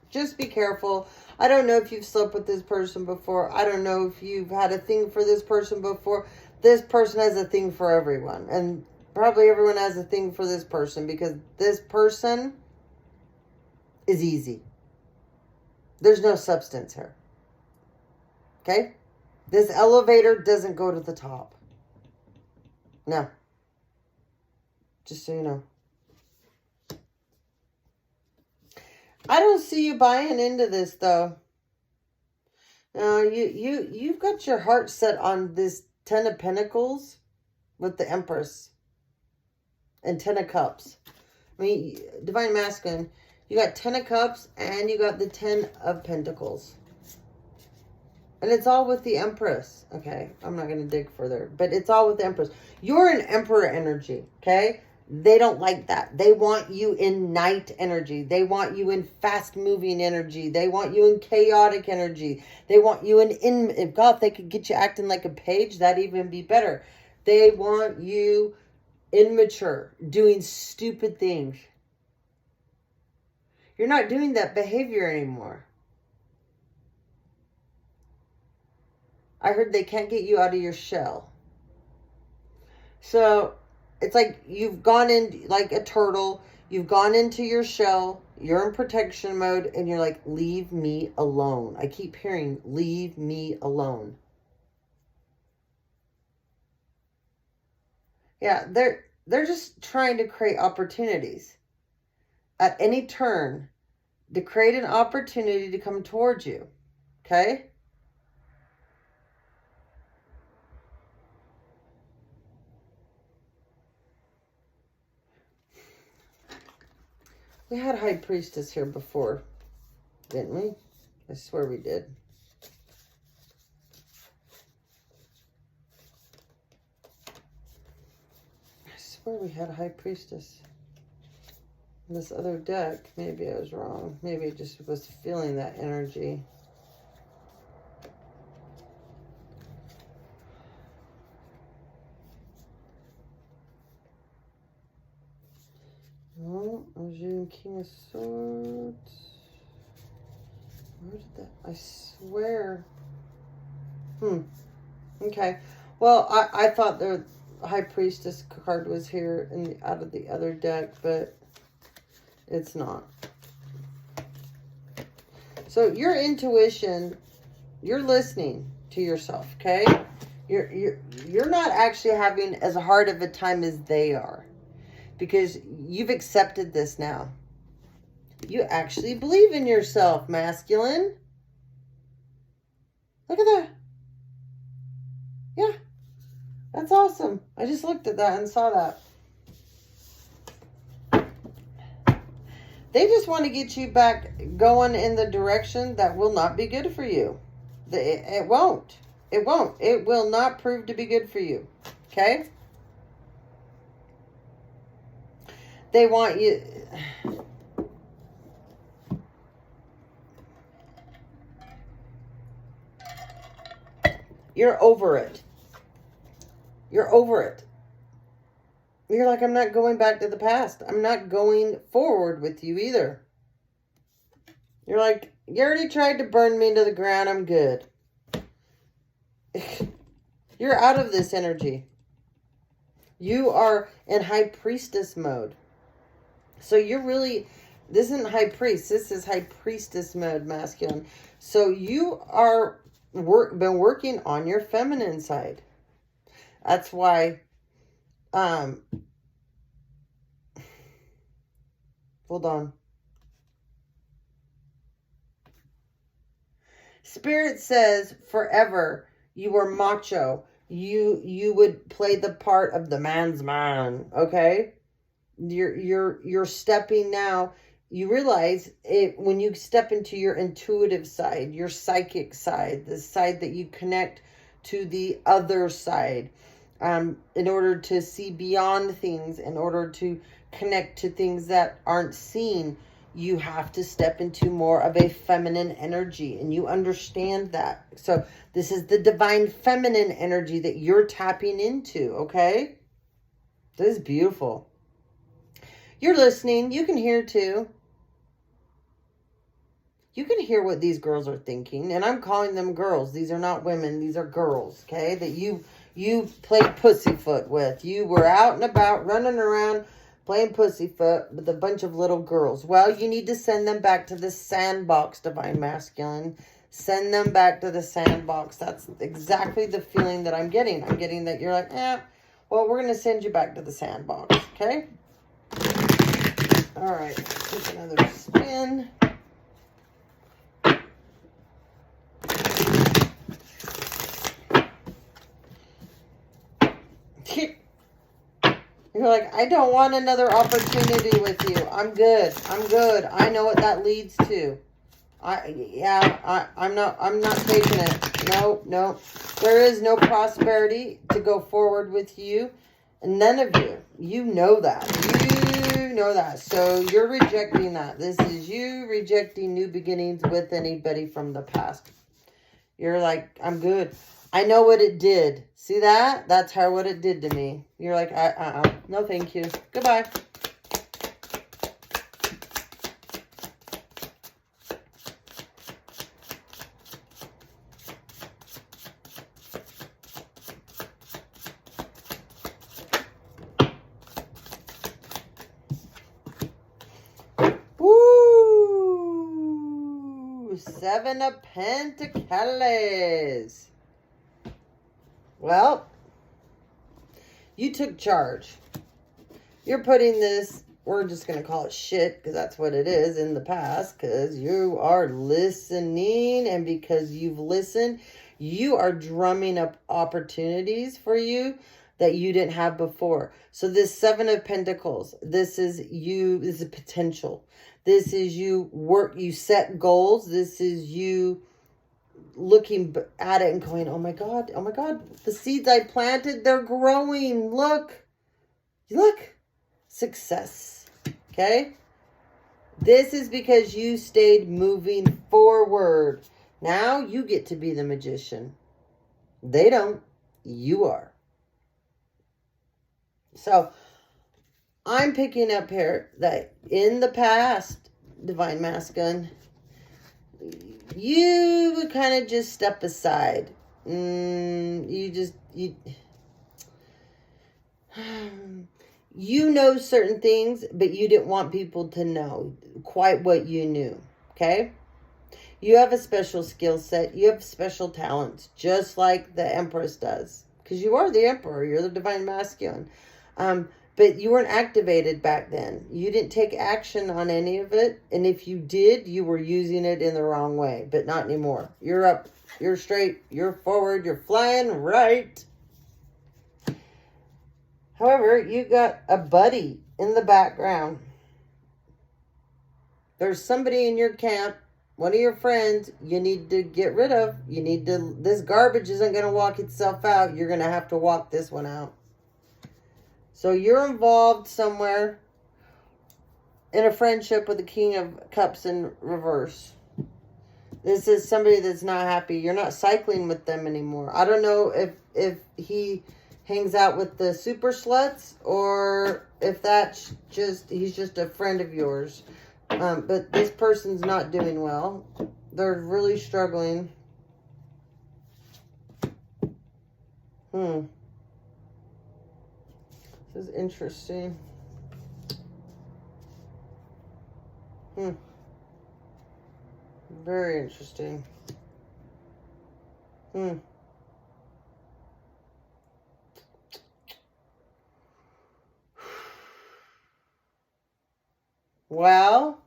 Just be careful. I don't know if you've slept with this person before. I don't know if you've had a thing for this person before. This person has a thing for everyone. And probably everyone has a thing for this person because this person is easy. There's no substance here. Okay? This elevator doesn't go to the top. No. Just so you know. I don't see you buying into this, though. No, you've got your heart set on this 10 of Pentacles with the Empress. And 10 of Cups. I mean, Divine Masculine. You got 10 of Cups and you got the 10 of Pentacles. And it's all with the Empress. Okay, I'm not going to dig further. But it's all with the Empress. You're an Emperor energy, okay? They don't like that. They want you in night energy. They want you in fast-moving energy. They want you in chaotic energy. They want you in God, if they could get you acting like a page, that'd even be better. They want you immature, doing stupid things. You're not doing that behavior anymore. I heard they can't get you out of your shell. So it's like you've gone in like a turtle. You've gone into your shell. You're in protection mode. And you're like, leave me alone. I keep hearing, leave me alone. Yeah, they're just trying to create opportunities. At any turn, to create an opportunity to come towards you. Okay? We had High Priestess here before, didn't we? I swear we did. I swear we had High Priestess. In this other deck, maybe I was wrong. Maybe I just was feeling that energy. Oh, I was using King of Swords. Where did that? I swear. Okay. Well, I thought the High Priestess card was here out of the other deck, but it's not. So your intuition, you're listening to yourself, okay? You're not actually having as hard of a time as they are. Because you've accepted this now. You actually believe in yourself, masculine. Look at that. Yeah. That's awesome. I just looked at that and saw that. They just want to get you back going in the direction that will not be good for you. It won't. It won't. It will not prove to be good for you. Okay? They want you... You're over it. You're over it. You're like, I'm not going back to the past. I'm not going forward with you either. You're like, you already tried to burn me to the ground. I'm good. You're out of this energy. You are in High Priestess mode. So you're really, this isn't High Priest. This is High Priestess mode, masculine. So you are been working on your feminine side. That's why, hold on. Spirit says forever you were macho. You would play the part of the man's man, okay? You're stepping now you realize it when you step into your intuitive side, your psychic side, the side that you connect to the other side, in order to see beyond things, in order to connect to things that aren't seen, you have to step into more of a feminine energy, and you understand that. So this is the divine feminine energy that you're tapping into, okay? This is beautiful. You're listening. You can hear too. You can hear what these girls are thinking, and I'm calling them girls. These are not women. These are girls, okay? That you played pussyfoot with. You were out and about, running around, playing pussyfoot with a bunch of little girls. Well, you need to send them back to the sandbox, Divine Masculine. Send them back to the sandbox. That's exactly the feeling that I'm getting. I'm getting that you're like, well, we're going to send you back to the sandbox, okay? All right, take another spin. You're like, I don't want another opportunity with you. I'm good. I'm good. I know what that leads to. I'm not taking it. No. There is no prosperity to go forward with you. And none of you. You know that. You know that. So you're rejecting that. This is you rejecting new beginnings with anybody from the past. You're like, I'm good. I know what it did. See that? That's what it did to me. You're like, no thank you. Goodbye. Woo! 7 of Pentacles. Well, you took charge. You're putting this, we're just going to call it shit, because that's what it is in the past, because you are listening, and because you've listened, you are drumming up opportunities for you that you didn't have before. So this 7 of Pentacles, this is you, this is potential. This is you you set goals. This is you looking at it and going, oh my God, the seeds I planted, they're growing. Look, success. Okay. This is because you stayed moving forward. Now you get to be the magician. They don't, you are. So I'm picking up here that in the past, Divine Masculine, you would kind of just step aside. You know certain things, but you didn't want people to know quite what you knew, okay? You have a special skill set. You have special talents, just like the Empress does. Because you are the Emperor. You're the Divine Masculine. But you weren't activated back then. You didn't take action on any of it. And if you did, you were using it in the wrong way. But not anymore. You're up. You're straight. You're forward. You're flying right. However, you got a buddy in the background. There's somebody in your camp, one of your friends, you need to get rid of. This garbage isn't going to walk itself out. You're going to have to walk this one out. So you're involved somewhere in a friendship with the King of Cups in reverse. This is somebody that's not happy. You're not cycling with them anymore. I don't know if he hangs out with the super sluts or if that's he's just a friend of yours. But this person's not doing well. They're really struggling. This is interesting. Very interesting. Well.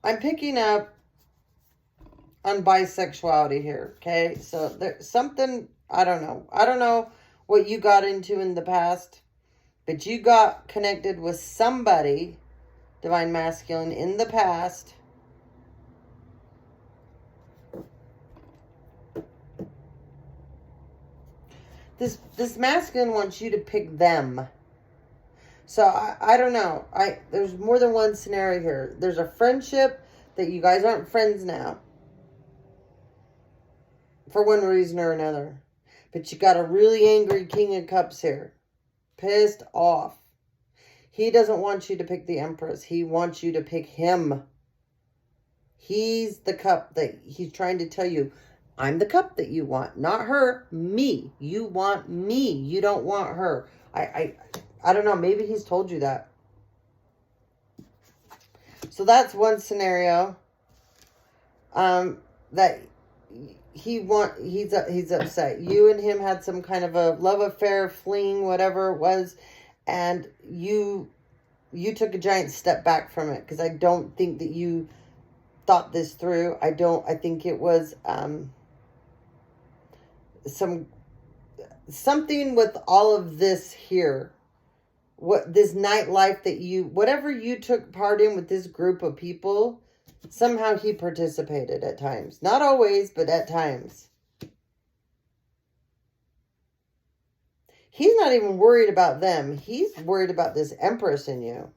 I'm picking up on bisexuality here, okay? So there's something, I don't know. I don't know what you got into in the past, but you got connected with somebody, Divine Masculine, in the past. This masculine wants you to pick them. So I don't know. There's more than one scenario here. There's a friendship that you guys aren't friends now, for one reason or another. But you got a really angry King of Cups here. Pissed off. He doesn't want you to pick the Empress. He wants you to pick him. He's the cup that he's trying to tell you, I'm the cup that you want. Not her, me. You want me. You don't want her. I don't know. Maybe he's told you that. So that's one scenario. That he's upset. You and him had some kind of a love affair, fling, whatever it was, and you took a giant step back from it, because I don't think that you thought this through. I think it was something with all of this here. What this nightlife that whatever you took part in with this group of people, somehow he participated at times. Not always, but at times. He's not even worried about them. He's worried about this Empress in you.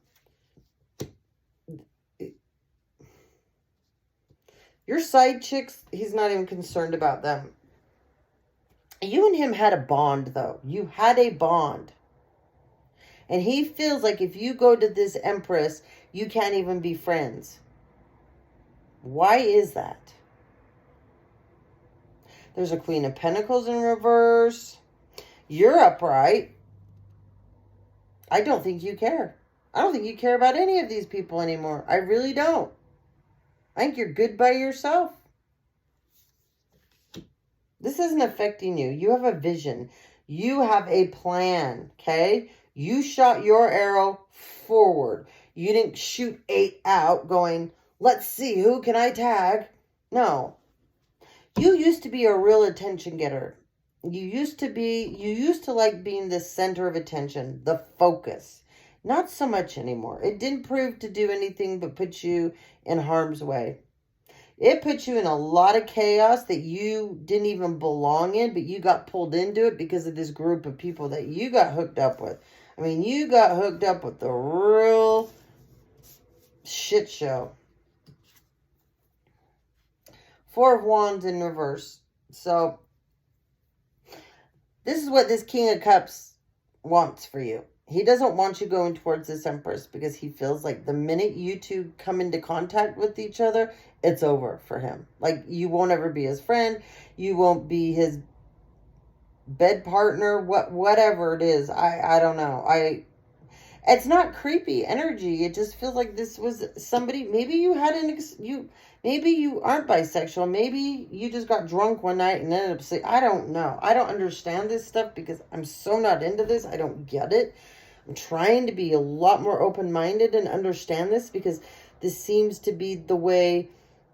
Your side chicks, he's not even concerned about them. You and him had a bond, though. You had a bond. And he feels like if you go to this Empress, you can't even be friends. Why is that? There's a Queen of Pentacles in reverse. You're upright. I don't think you care. I don't think you care about any of these people anymore. I really don't. I think you're good by yourself. This isn't affecting you. You have a vision. You have a plan, okay? You shot your arrow forward. You didn't shoot 8 out going, let's see, who can I tag? No. You used to be a real attention getter. You used to like being the center of attention, the focus. Not so much anymore. It didn't prove to do anything but put you in harm's way. It put you in a lot of chaos that you didn't even belong in, but you got pulled into it because of this group of people that you got hooked up with. I mean, you got hooked up with the real shit show. 4 of Wands in reverse. So, this is what this King of Cups wants for you. He doesn't want you going towards this Empress because he feels like the minute you two come into contact with each other, it's over for him. Like, you won't ever be his friend. You won't be his bed partner. Whatever it is. I don't know. It's not creepy energy. It just feels like this was somebody. Maybe you had maybe you aren't bisexual. Maybe you just got drunk one night and ended up sleeping. I don't know. I don't understand this stuff because I'm so not into this. I don't get it. I'm trying to be a lot more open-minded and understand this because this seems to be the way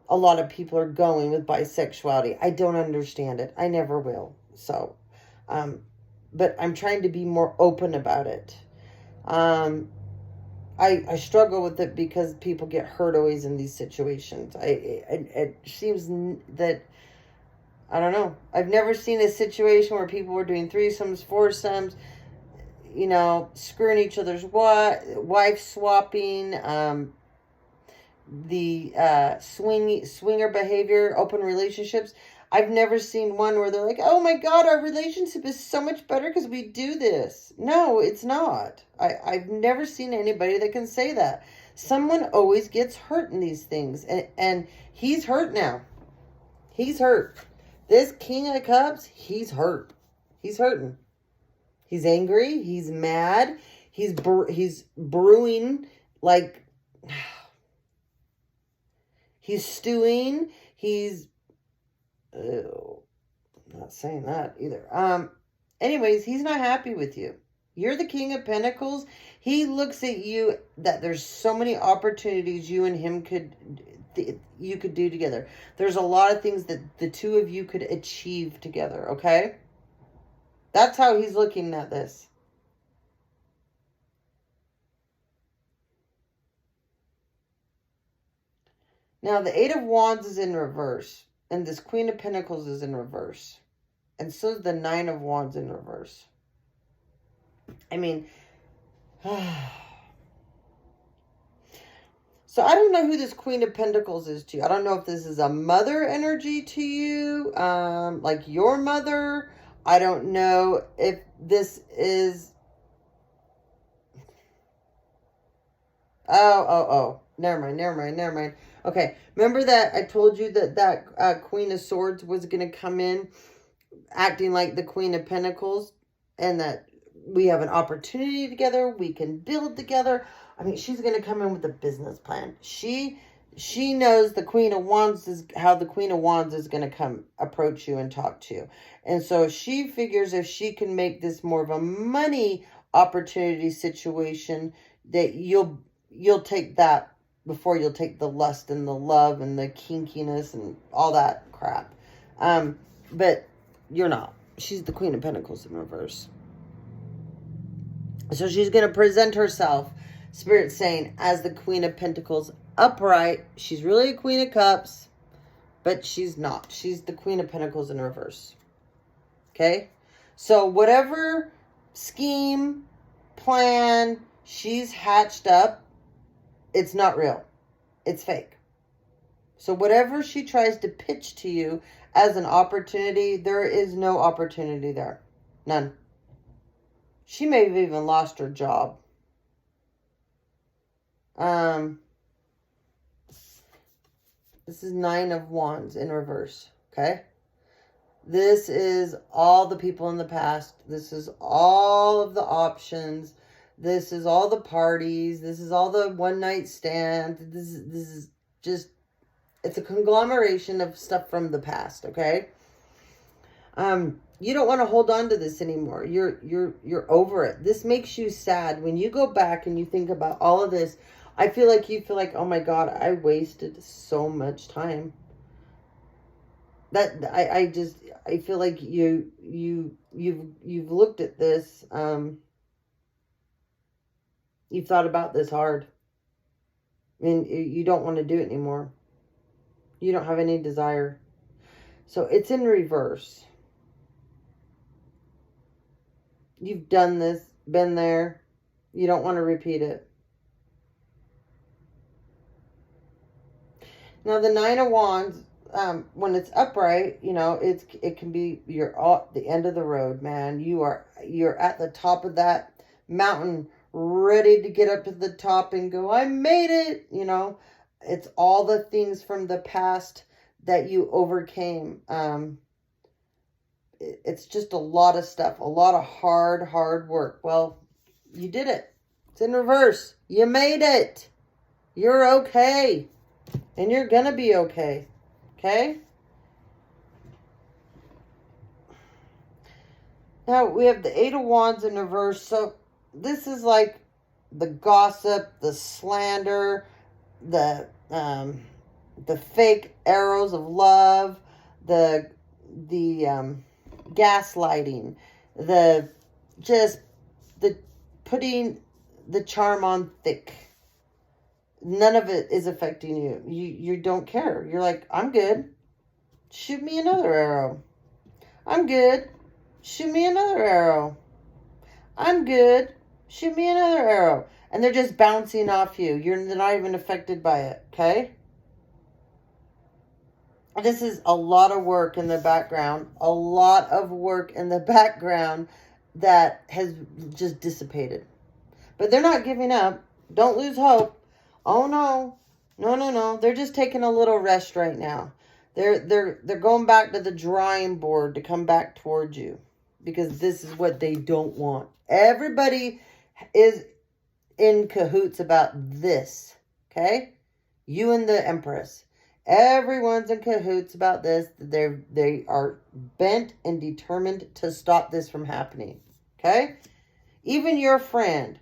a lot of people are going with bisexuality. I don't understand it. I never will. So, but I'm trying to be more open about it. I struggle with it because people get hurt always in these situations. It seems that, I don't know. I've never seen a situation where people were doing threesomes, foursomes, you know, screwing each other's wife swapping, the swinger behavior, open relationships. I've never seen one where they're like, oh my God, our relationship is so much better because we do this. No, it's not. I've never seen anybody that can say that. Someone always gets hurt in these things. And he's hurt now. He's hurt. This King of Cups, he's hurt. He's hurting. He's angry. He's mad. He's brewing like... He's stewing. He's... Ew, I'm not saying that either. Anyways, he's not happy with you. You're the King of Pentacles. He looks at you that there's so many opportunities you and him could you could do together. There's a lot of things that the two of you could achieve together, okay? That's how he's looking at this. Now, the Eight of Wands is in reverse. And this Queen of Pentacles is in reverse. And so is the Nine of Wands in reverse. I mean... So I don't know who this Queen of Pentacles is to you. I don't know if this is a mother energy to you. Like your mother. I don't know if this is... Oh. Never mind. Okay, remember that I told you that Queen of Swords was going to come in acting like the Queen of Pentacles, and that we have an opportunity together, we can build together. I mean, she's going to come in with a business plan. She knows the Queen of Wands is how the Queen of Wands is going to come approach you and talk to you. And so she figures if she can make this more of a money opportunity situation, that you'll take that before you'll take the lust and the love and the kinkiness and all that crap. But you're not. She's the Queen of Pentacles in reverse. So she's going to present herself, Spirit saying, as the Queen of Pentacles upright. She's really a Queen of Cups, but she's not. She's the Queen of Pentacles in reverse. Okay? So whatever scheme, plan she's hatched up, it's not real. It's fake. So whatever she tries to pitch to you as an opportunity, there is no opportunity there. None. She may have even lost her job. This is Nine of Wands in reverse. Okay? This is all the people in the past. This is all of the options. This is all the parties. This is all the one night stand. This is just, it's a conglomeration of stuff from the past, okay? You don't want to hold on to this anymore. You're over it. This makes you sad. When you go back and you think about all of this, I feel like you feel like, oh my God, I wasted so much time. That I feel like you've looked at this, you've thought about this hard. And you don't want to do it anymore. You don't have any desire. So it's in reverse. You've done this, been there. You don't want to repeat it. Now the Nine of Wands, when it's upright, you know, it can be, you're at the end of the road, man. You're at the top of that mountain, ready to get up to the top and go, I made it, you know. It's all the things from the past that you overcame. It's just a lot of stuff, a lot of hard work. Well, you did it. It's in reverse. You made it. You're okay. And you're gonna be okay. Okay? Now, we have the Eight of Wands in reverse. So, this is like the gossip, the slander, the fake arrows of love, the gaslighting, the putting the charm on thick. None of it is affecting you. You don't care. You're like, I'm good. Shoot me another arrow. I'm good. Shoot me another arrow. I'm good. Shoot me another arrow. And they're just bouncing off you. You're not even affected by it. Okay? This is a lot of work in the background. A lot of work in the background that has just dissipated. But they're not giving up. Don't lose hope. Oh, no. No. They're just taking a little rest right now. They're going back to the drawing board to come back towards you. Because this is what they don't want. Everybody is in cahoots about this. Okay? You and the Empress. Everyone's in cahoots about this. They are bent and determined to stop this from happening. Okay? Even your friend.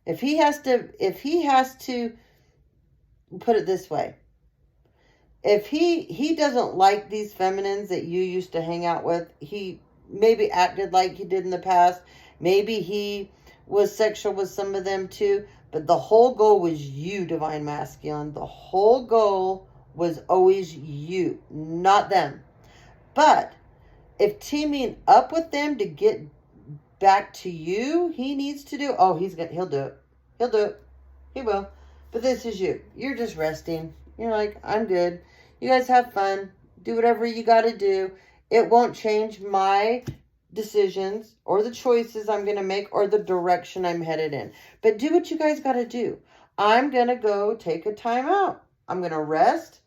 If he has to put it this way. If he doesn't like these feminines that you used to hang out with, he maybe acted like he did in the past. Maybe he was sexual with some of them too. But the whole goal was you, Divine Masculine. The whole goal was always you, not them. But if teaming up with them to get back to you, he needs to do. Oh, he'll do it. He'll do it. He will. But this is you. You're just resting. You're like, I'm good. You guys have fun. Do whatever you got to do. It won't change my decisions or the choices I'm going to make or the direction I'm headed in. But do what you guys got to do. I'm going to go take a time out. I'm going to rest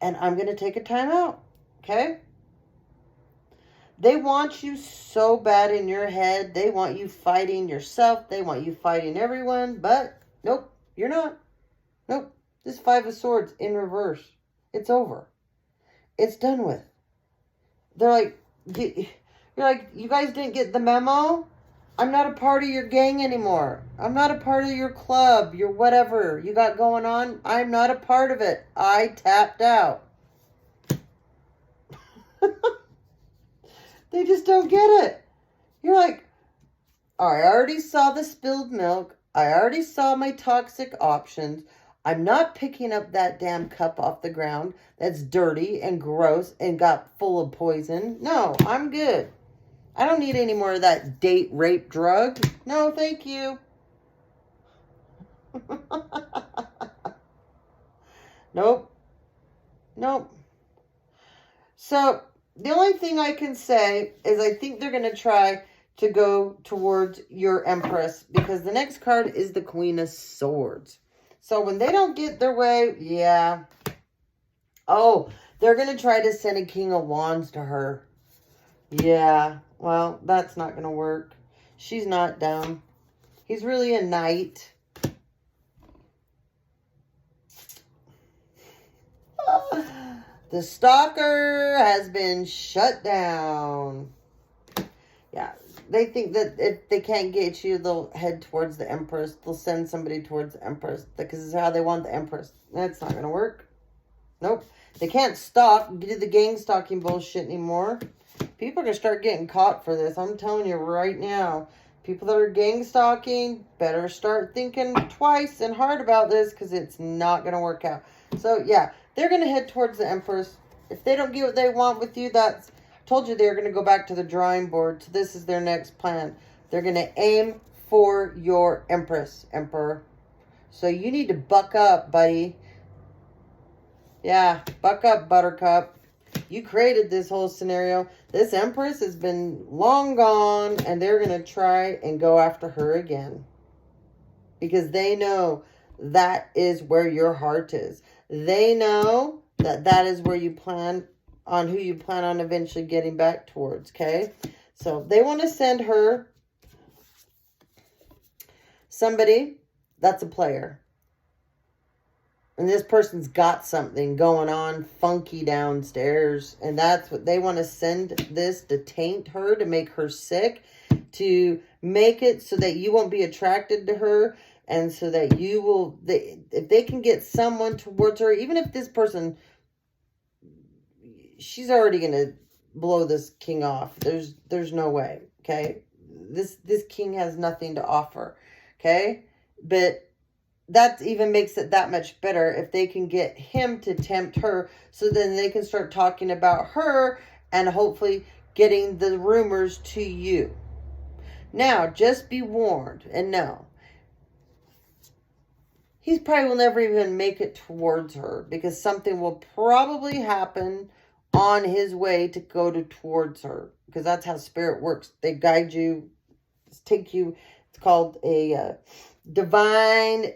and I'm going to take a time out. Okay? They want you so bad in your head. They want you fighting yourself. They want you fighting everyone. But nope, you're not. Nope. This Five of Swords in reverse. It's over. It's done with. They're like, you're like, you guys didn't get the memo? I'm not a part of your gang anymore. I'm not a part of your club, your whatever you got going on. I'm not a part of it. I tapped out. They just don't get it. You're like, I already saw the spilled milk. I already saw my toxic options. I'm not picking up that damn cup off the ground that's dirty and gross and got full of poison. No, I'm good. I don't need any more of that date rape drug. No, thank you. Nope. Nope. So, the only thing I can say is I think they're going to try to go towards your Empress because the next card is the Queen of Swords. So when they don't get their way, yeah. Oh, they're going to try to send a King of Wands to her. Yeah, well, that's not going to work. She's not down. He's really a knight. The stalker has been shut down. Yeah, they think that if they can't get you, they'll head towards the Empress. They'll send somebody towards the Empress because this is how they want the Empress. That's not going to work. Nope. They can't do the gang stalking bullshit anymore. People are going to start getting caught for this. I'm telling you right now. People that are gang stalking better start thinking twice and hard about this because it's not going to work out. So, yeah. They're going to head towards the Empress. If they don't get what they want with you, I told you they're going to go back to the drawing board. So this is their next plan. They're going to aim for your Empress, Emperor. So you need to buck up, buddy. Yeah, buck up, Buttercup. You created this whole scenario. This Empress has been long gone, and they're going to try and go after her again. Because they know that is where your heart is. They know that is where you plan on, who you plan on eventually getting back towards, okay? So they want to send her somebody that's a player. And this person's got something going on funky downstairs. And that's what they want to send this to taint her, to make her sick, to make it so that you won't be attracted to her. And so that you will, if they can get someone towards her, even if this person, she's already going to blow this king off. There's no way, okay? This king has nothing to offer, okay? But that even makes it that much better if they can get him to tempt her, so then they can start talking about her and hopefully getting the rumors to you. Now, just be warned and know. He probably will never even make it towards her because something will probably happen on his way to go towards her, because that's how spirit works. They guide you, take you. It's called a divine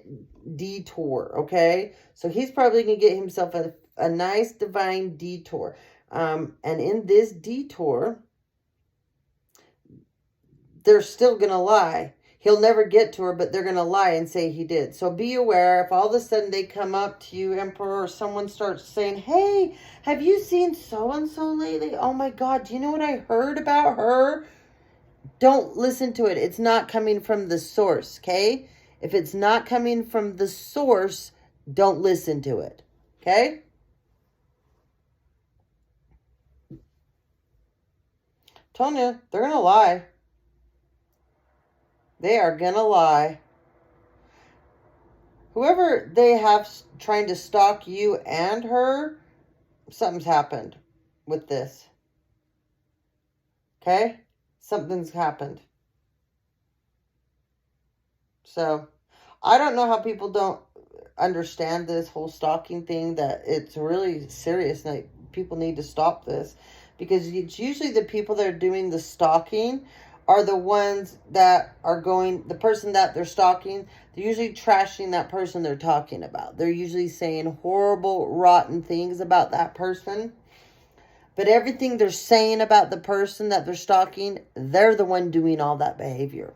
detour, okay? So he's probably going to get himself a nice divine detour. And in this detour, they're still going to lie. He'll never get to her, but they're going to lie and say he did. So be aware. If all of a sudden they come up to you, Emperor, or someone starts saying, hey, have you seen so-and-so lately? Oh my God, do you know what I heard about her? Don't listen to it. It's not coming from the source, okay? If it's not coming from the source, don't listen to it, okay? Telling you, they're going to lie. They are going to lie. Whoever they have trying to stalk you and her, something's happened with this. Okay? Something's happened. So, I don't know how people don't understand this whole stalking thing, that it's really serious. Like, people need to stop this, because it's usually the people that are doing the stalking are the ones that are going, the person that they're stalking, they're usually trashing that person they're talking about. They're usually saying horrible, rotten things about that person. But everything they're saying about the person that they're stalking, they're the one doing all that behavior.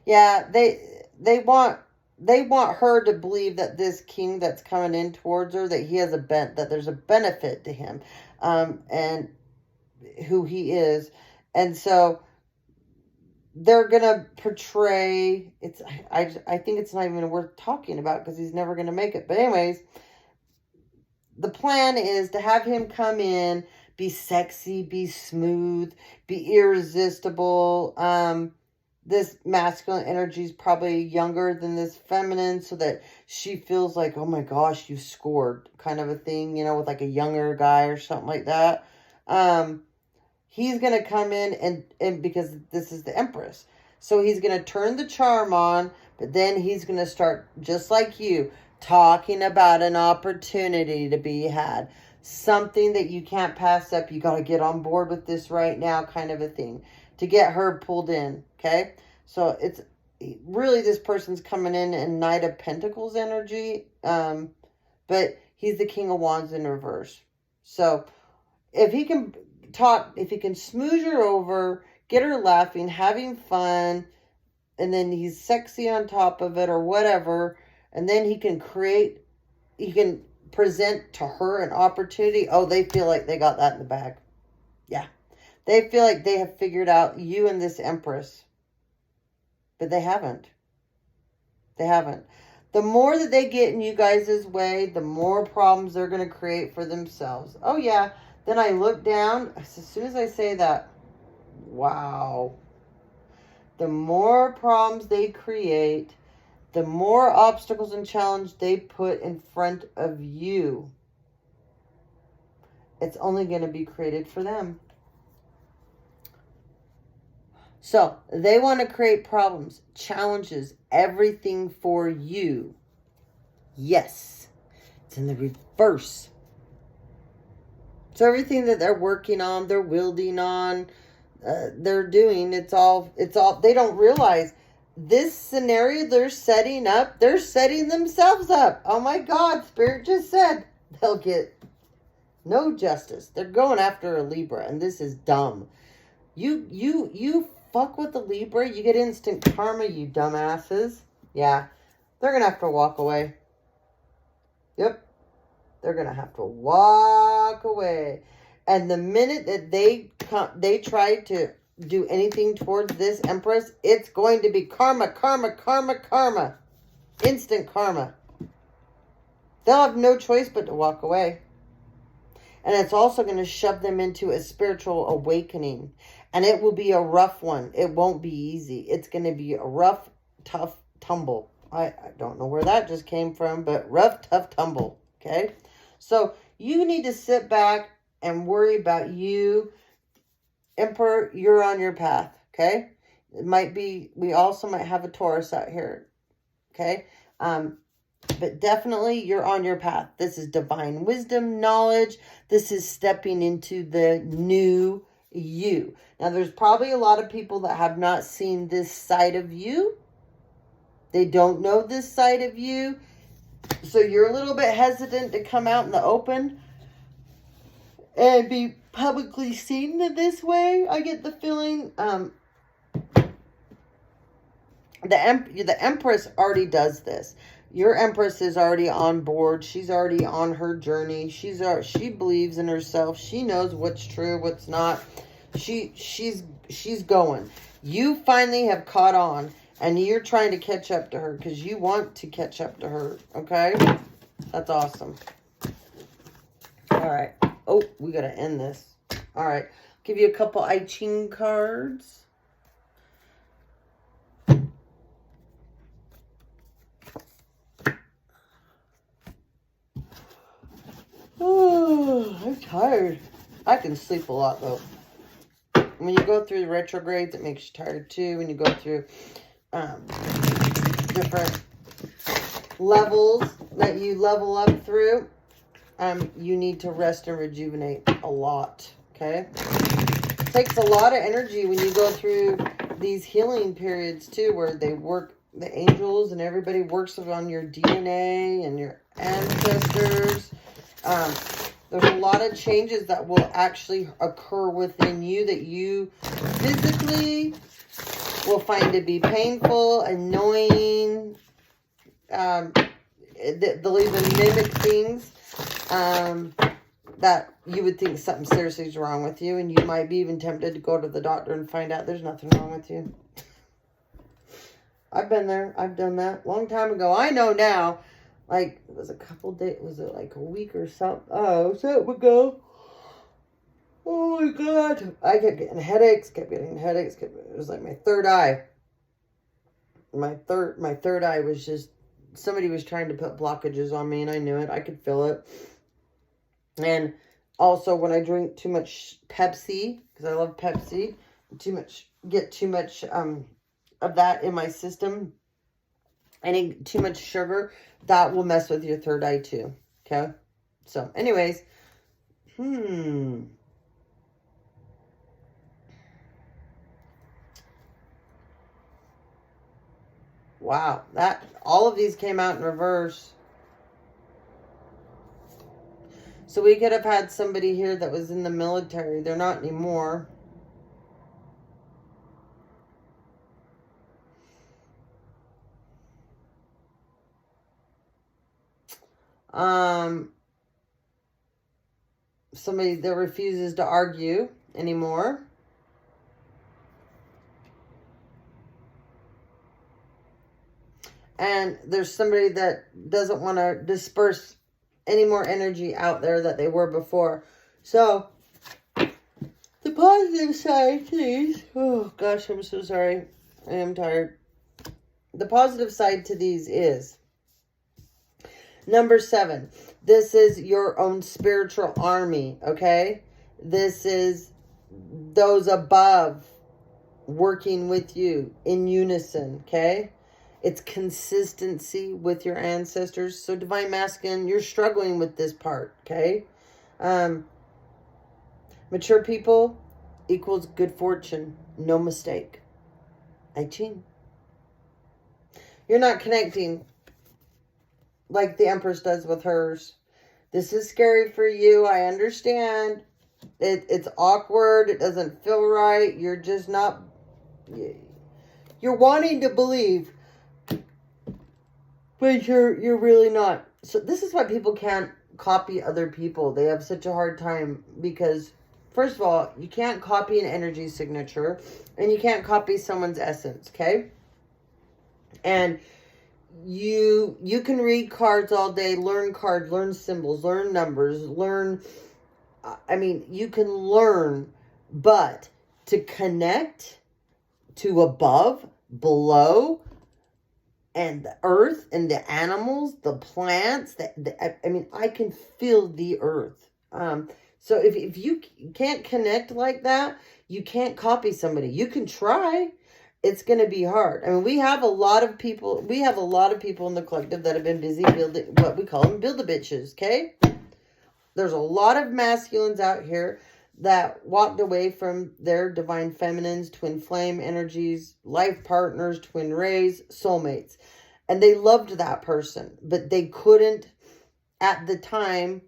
Yeah, they want her to believe that this king that's coming in towards her, that he has that there's a benefit to him, and who he is. And so they're gonna portray, I think it's not even worth talking about, because he's never gonna make it. But anyways, the plan is to have him come in, be sexy, be smooth, be irresistible. This masculine energy is probably younger than this feminine, so that she feels like, oh my gosh, you scored, kind of a thing, you know, with like a younger guy or something like that. He's going to come in and because this is the Empress. So he's going to turn the charm on, but then he's going to start, just like you, talking about an opportunity to be had. Something that you can't pass up. You got to get on board with this right now, kind of a thing, to get her pulled in. Okay, so it's really, this person's coming in Knight of Pentacles energy, but he's the King of Wands in reverse. So if he can smooth her over, get her laughing, having fun, and then he's sexy on top of it or whatever, and then he can present to her an opportunity. Oh, they feel like they got that in the bag. Yeah. They feel like they have figured out you and this Empress. But they haven't. They haven't. The more that they get in you guys' way, the more problems they're going to create for themselves. Oh, yeah. Then I look down. As soon as I say that, wow. The more problems they create, the more obstacles and challenge they put in front of you. It's only going to be created for them. So, they want to create problems, challenges, everything for you. Yes. It's in the reverse. So, everything that they're working on, they're wielding on, they're doing, it's all, they don't realize this scenario they're setting themselves up. Oh my God, Spirit just said they'll get no justice. They're going after a Libra, and this is dumb. You fuck with the Libra, you get instant karma, you dumbasses. Yeah, they're going to have to walk away. Yep, they're going to have to walk away. And the minute that they try to do anything towards this Empress, it's going to be karma, karma, karma, karma. Instant karma. They'll have no choice but to walk away. And it's also going to shove them into a spiritual awakening. And it will be a rough one. It won't be easy. It's going to be a rough, tough tumble. I don't know where that just came from, but rough, tough tumble. Okay? So you need to sit back and worry about you. Emperor, you're on your path. Okay? It might be, we also might have a Taurus out here. Okay? But definitely you're on your path. This is divine wisdom, knowledge. This is stepping into the new you. Now, there's probably a lot of people that have not seen this side of you. They don't know this side of you. So you're a little bit hesitant to come out in the open and be publicly seen this way. I get the feeling the Empress already does this. Your Empress is already on board. She's already on her journey. She believes in herself. She knows what's true, what's not. She's going. You finally have caught on, and you're trying to catch up to her because you want to catch up to her. Okay? That's awesome. All right. Oh, we got to end this. All right. Give you a couple I Ching cards. Oh, I'm tired. I can sleep a lot, though. When you go through the retrogrades, it makes you tired, too. When you go through different levels that you level up through, you need to rest and rejuvenate a lot, okay? It takes a lot of energy when you go through these healing periods, too, where they work, the angels and everybody works on your DNA and your ancestors. There's a lot of changes that will actually occur within you that you physically will find to be painful, annoying. They'll even mimic things that you would think something seriously is wrong with you, and you might be even tempted to go to the doctor and find out there's nothing wrong with you. I've been there. I've done that long time ago. I know now. Like, it was a couple days, was it like a week or something? Oh, so it would go. Oh my God. I kept getting headaches, it was like my third eye. My third eye was just, somebody was trying to put blockages on me, and I knew it. I could feel it. And also when I drink too much Pepsi, because I love Pepsi, get too much of that in my system, and too much sugar, that will mess with your third eye too. Okay? So, anyways. Wow. All of these came out in reverse. So we could have had somebody here that was in the military. They're not anymore. Somebody that refuses to argue anymore. And there's somebody that doesn't want to disperse any more energy out there that they were before. So, the positive side to these, oh gosh, I'm so sorry. I am tired. The positive side to these is number 7. This is your own spiritual army, okay? This is those above working with you in unison, okay? It's consistency with your ancestors. So Divine Masculine, you're struggling with this part, okay? Mature people equals good fortune. No mistake. I Ching. You're not connecting like the Empress does with hers. This is scary for you. I understand. It's awkward. It doesn't feel right. You're just not... You're wanting to believe, but you're really not. So this is why people can't copy other people. They have such a hard time because, first of all, you can't copy an energy signature, and you can't copy someone's essence, okay? And you can read cards all day, learn cards, learn symbols, learn numbers, you can learn, but to connect to above, below, and the earth, and the animals, the plants, I can feel the earth. So if you can't connect like that, you can't copy somebody. You can try. It's going to be hard. I mean, we have a lot of people in the collective that have been busy building, what we call them build-a-bitches, okay? There's a lot of masculines out here that walked away from their divine feminines, twin flame energies, life partners, twin rays, soulmates. And they loved that person, but they couldn't, at the time,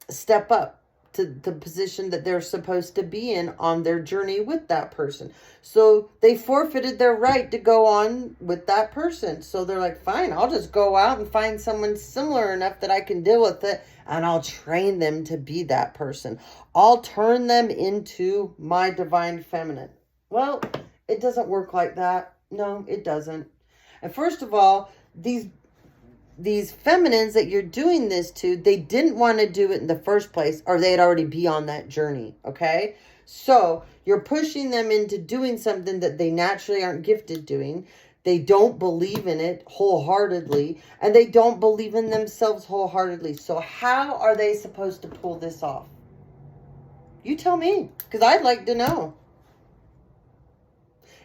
step up to the position that they're supposed to be in on their journey with that person. So they forfeited their right to go on with that person. So they're like, fine, I'll just go out and find someone similar enough that I can deal with it, and I'll train them to be that person. I'll turn them into my divine feminine. Well, it doesn't work like that. No, it doesn't. And first of all, these these feminines that you're doing this to, they didn't want to do it in the first place, or they'd already be on that journey, okay? So you're pushing them into doing something that they naturally aren't gifted doing. They don't believe in it wholeheartedly, and they don't believe in themselves wholeheartedly. So how are they supposed to pull this off? You tell me, because I'd like to know.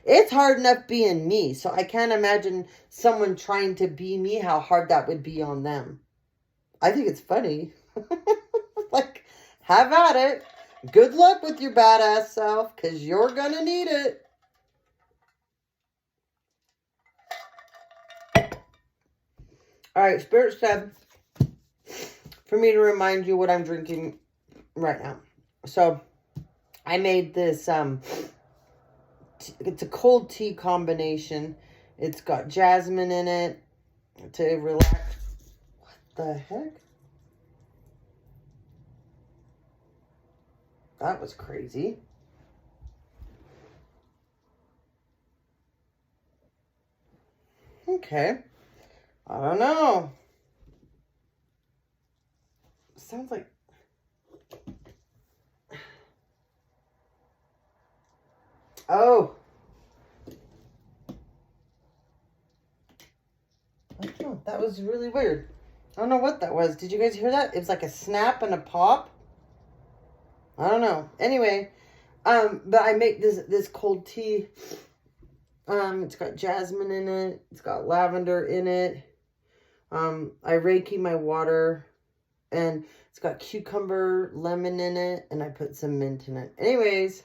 It's hard enough being me, so I can't imagine someone trying to be me, how hard that would be on them. I think it's funny. Like, have at it. Good luck with your badass self, because you're going to need it. All right, Spirit said for me to remind you what I'm drinking right now. So, I made this, it's a cold tea combination. It's got jasmine in it to relax. What the heck? That was crazy. Okay. I don't know. Sounds like... Oh. I don't know. That was really weird. I don't know what that was. Did you guys hear that? It was like a snap and a pop. I don't know. Anyway, but I make this cold tea. It's got jasmine in it. It's got lavender in it. I Reiki my water, and it's got cucumber, lemon in it, and I put some mint in it. Anyways,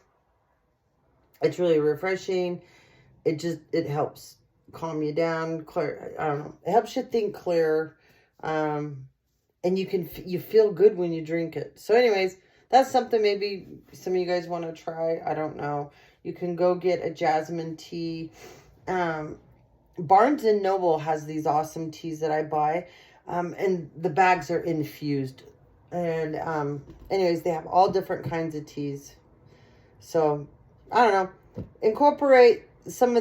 it's really refreshing. It helps calm you down, clear. I don't know. It helps you think clear. And you feel good when you drink it. So anyways, that's something maybe some of you guys want to try. I don't know. You can go get a jasmine tea. Barnes and Noble has these awesome teas that I buy. And the bags are infused. And anyways, they have all different kinds of teas. So, I don't know. Incorporate some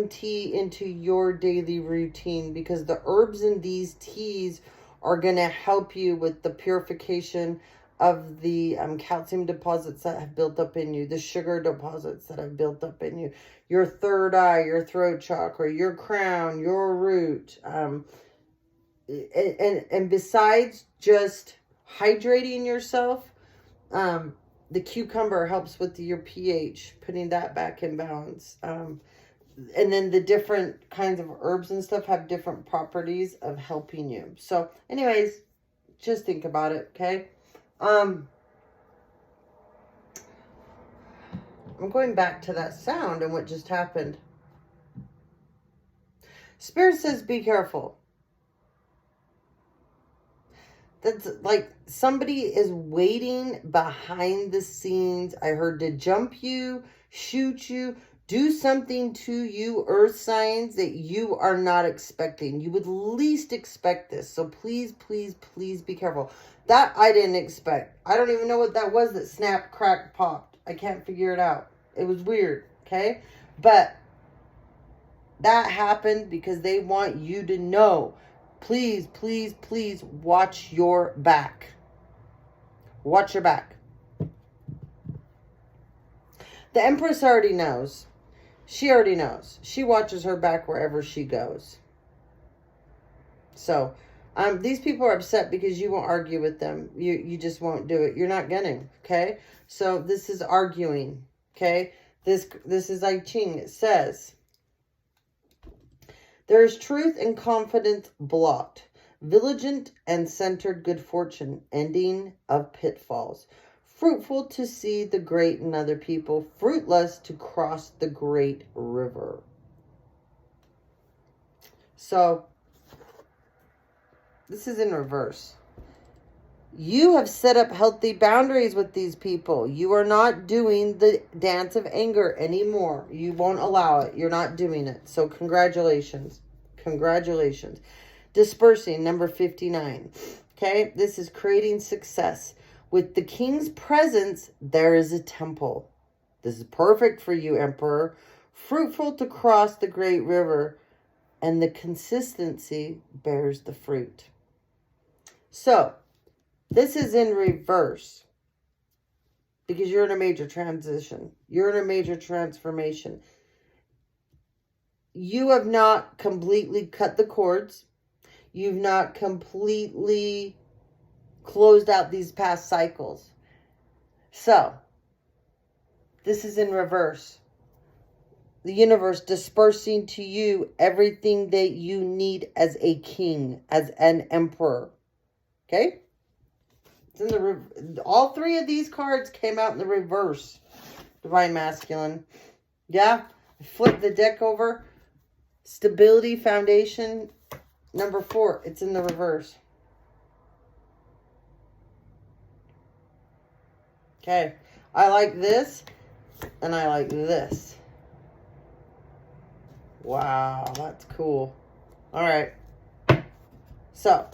tea into your daily routine, because the herbs in these teas are going to help you with the purification of the calcium deposits that have built up in you, the sugar deposits that have built up in you, your third eye, your throat chakra, your crown, your root. And besides just hydrating yourself, the cucumber helps with your pH, putting that back in balance. And then the different kinds of herbs and stuff have different properties of helping you. So anyways, just think about it, okay? I'm going back to that sound and what just happened. Spirit says, be careful. That's like somebody is waiting behind the scenes. I heard to jump you, shoot you, do something to you, earth signs, that you are not expecting. You would least expect this. So please, please, please be careful. That I didn't expect. I don't even know what that was that snapped, cracked, popped. I can't figure it out. It was weird, okay? But that happened because they want you to know. Please, please, please watch your back. Watch your back. The Empress already knows. She already knows. She watches her back wherever she goes. So, these people are upset because you won't argue with them. You just won't do it. You're not gonna, okay? So, this is arguing, okay? This is I Ching. It says, there is truth and confidence blocked. Vigilant and centered good fortune. Ending of pitfalls. Fruitful to see the great in other people. Fruitless to cross the great river. So, this is in reverse. You have set up healthy boundaries with these people. You are not doing the dance of anger anymore. You won't allow it. You're not doing it. So congratulations. Congratulations. Dispersing, number 59. Okay, this is creating success. With the king's presence, there is a temple. This is perfect for you, Emperor. Fruitful to cross the great river. And the consistency bears the fruit. So, this is in reverse. Because you're in a major transition. You're in a major transformation. You have not completely cut the cords. You've not completely closed out these past cycles. So, this is in reverse. The universe dispersing to you everything that you need as a king, as an emperor. Okay? It's in the all three of these cards came out in the reverse. Divine Masculine. Yeah? Flip the deck over. Stability, foundation. Number 4. It's in the reverse. Okay. I like this. And I like this. Wow, that's cool. All right. So,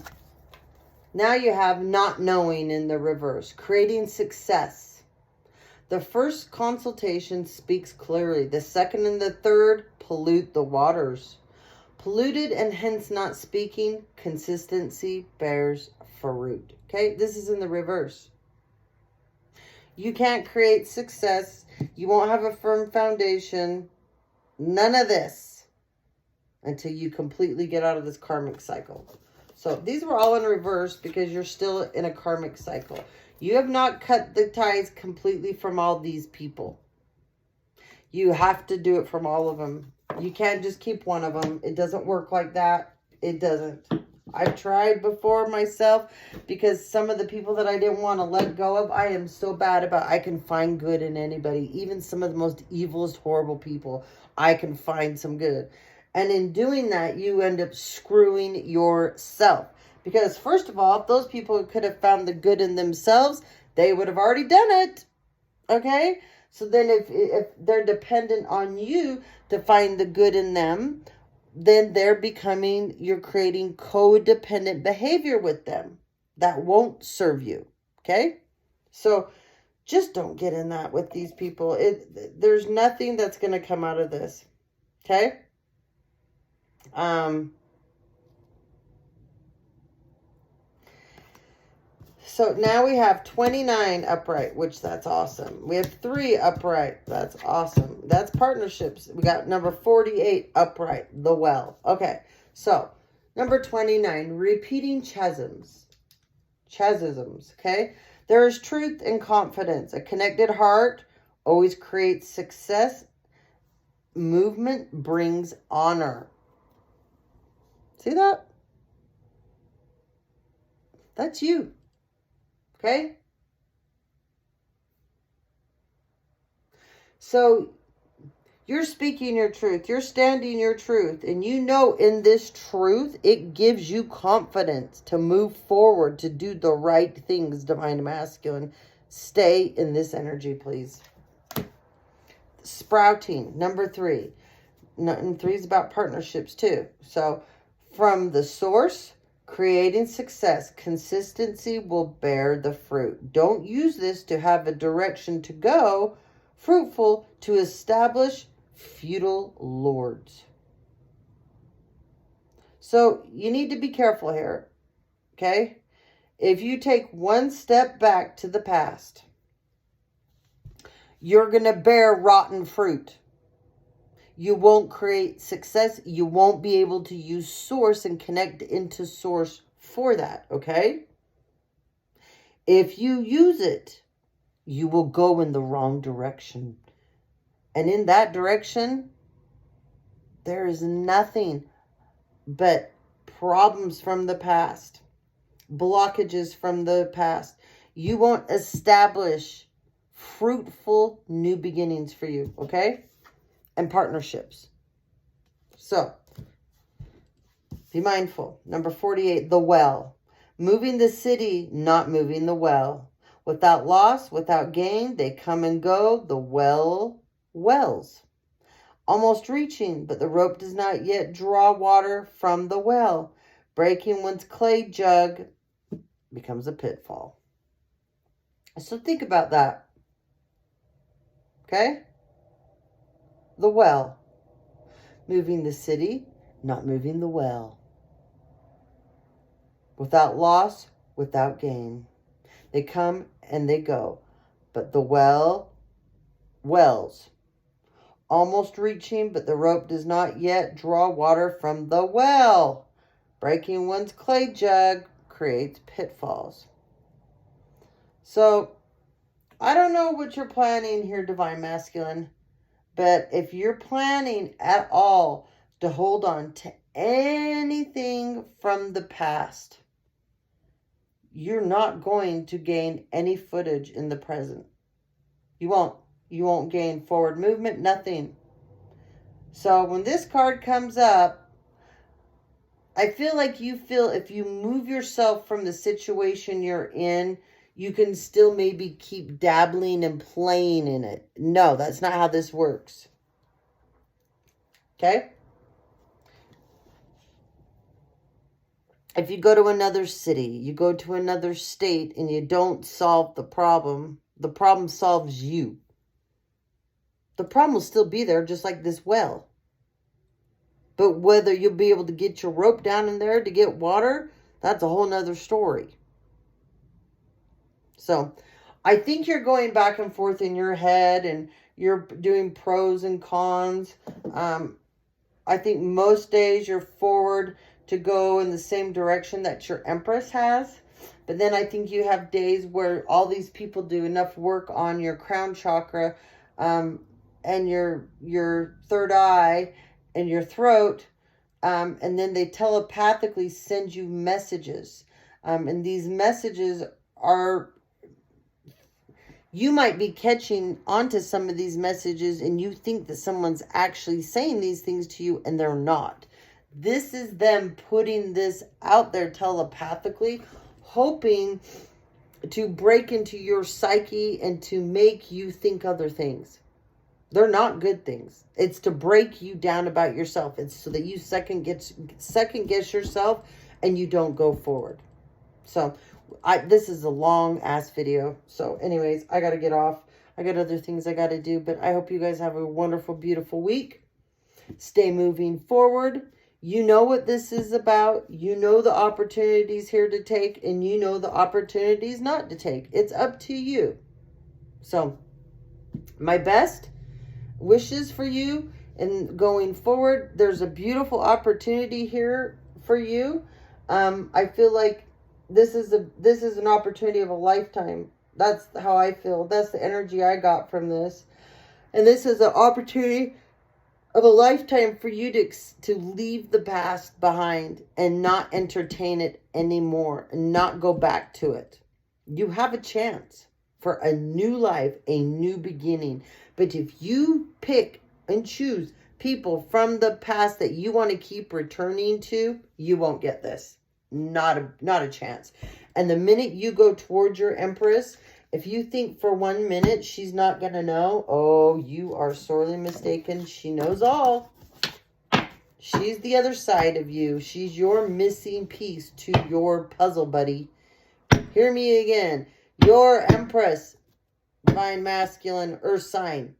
now you have not knowing in the reverse. Creating success. The first consultation speaks clearly. The second and the third pollute the waters. Polluted and hence not speaking. Consistency bears fruit. Okay, this is in the reverse. You can't create success. You won't have a firm foundation. None of this. Until you completely get out of this karmic cycle. So these were all in reverse because you're still in a karmic cycle. You have not cut the ties completely from all these people. You have to do it from all of them. You can't just keep one of them. It doesn't work like that. It doesn't. I've tried before myself because some of the people that I didn't want to let go of, I am so bad about. I can find good in anybody. Even some of the most evilest, horrible people, I can find some good. And in doing that, you end up screwing yourself. Because first of all, if those people could have found the good in themselves, they would have already done it. Okay? So then if they're dependent on you to find the good in them, then you're creating codependent behavior with them. That won't serve you. Okay? So just don't get in that with these people. There's nothing that's going to come out of this. Okay? So now we have 29 upright, which that's awesome. We have 3 upright. That's awesome. That's partnerships. We got number 48 upright, the well. Okay. So number 29, repeating chasms. Chasms. Okay. There is truth and confidence. A connected heart always creates success. Movement brings honor. See that? That's you. Okay? So, you're speaking your truth. You're standing your truth. And you know in this truth, it gives you confidence to move forward, to do the right things, Divine Masculine. Stay in this energy, please. Sprouting, number 3. And 3 is about partnerships too. So, from the source, creating success, consistency will bear the fruit. Don't use this to have a direction to go, fruitful to establish feudal lords. So you need to be careful here, okay? If you take one step back to the past, you're going to bear rotten fruit. You won't create success. You won't be able to use source and connect into source for that, okay? If you use it, you will go in the wrong direction. And in that direction, there is nothing but problems from the past, blockages from the past. You won't establish fruitful new beginnings for you, okay? And partnerships. So, be mindful. Number 48, the well. Moving the city, not moving the well. Without loss, without gain, they come and go. The wells. Almost reaching, but the rope does not yet draw water from the well. Breaking one's clay jug becomes a pitfall. So think about that. Okay? The well. Moving the city, not moving the well. Without loss, without gain. They come and they go. But the wells. Almost reaching, but the rope does not yet draw water from the well. Breaking one's clay jug creates pitfalls. So, I don't know what you're planning here, Divine Masculine. But if you're planning at all to hold on to anything from the past, you're not going to gain any footage in the present. You won't. You won't gain forward movement, nothing. So when this card comes up, I feel like if you move yourself from the situation you're in, you can still maybe keep dabbling and playing in it. No, that's not how this works. Okay? If you go to another city, you go to another state, and you don't solve the problem solves you. The problem will still be there, just like this well. But whether you'll be able to get your rope down in there to get water, that's a whole nother story. So, I think you're going back and forth in your head, and you're doing pros and cons. I think most days you're forward to go in the same direction that your Empress has. But then I think you have days where all these people do enough work on your crown chakra and your third eye and your throat, and then they telepathically send you messages. And these messages are, you might be catching onto some of these messages and you think that someone's actually saying these things to you, and they're not. This is them putting this out there telepathically, hoping to break into your psyche and to make you think other things. They're not good things. It's to break you down about yourself. It's so that you second guess yourself and you don't go forward. So, this is a long ass video. So anyways, I got to get off. I got other things I got to do, but I hope you guys have a wonderful, beautiful week. Stay moving forward. You know what this is about. You know the opportunities here to take, and you know the opportunities not to take. It's up to you. So, my best wishes for you and going forward. There's a beautiful opportunity here for you. I feel like this is an opportunity of a lifetime. That's how I feel. That's the energy I got from this. And this is an opportunity of a lifetime for you to leave the past behind and not entertain it anymore and not go back to it. You have a chance for a new life, a new beginning. But if you pick and choose people from the past that you want to keep returning to, you won't get this. Not a chance. And the minute you go towards your Empress, if you think for 1 minute she's not going to know, oh, you are sorely mistaken. She knows all. She's the other side of you. She's your missing piece to your puzzle, buddy. Hear me again. Your Empress, Divine Masculine, Earth sign.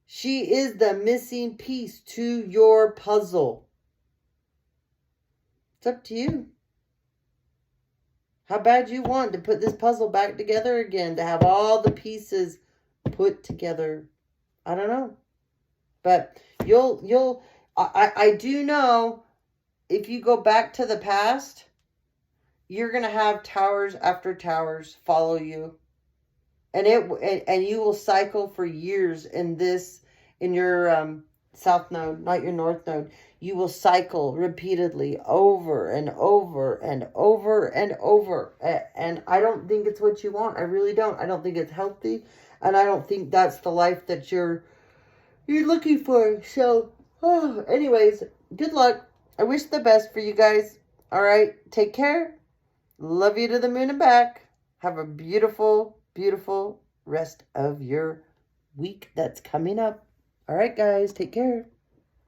She is the missing piece to your puzzle. It's up to you. How bad you want to put this puzzle back together again, to have all the pieces put together. I don't know. But I do know if you go back to the past, you're going to have towers after towers follow you. And you will cycle for years in your south node, not your north node. You will cycle repeatedly over and over and over and over. And I don't think it's what you want. I really don't. I don't think it's healthy. And I don't think that's the life that you're looking for. So, anyways, good luck. I wish the best for you guys. All right. Take care. Love you to the moon and back. Have a beautiful, beautiful rest of your week that's coming up. All right, guys. Take care.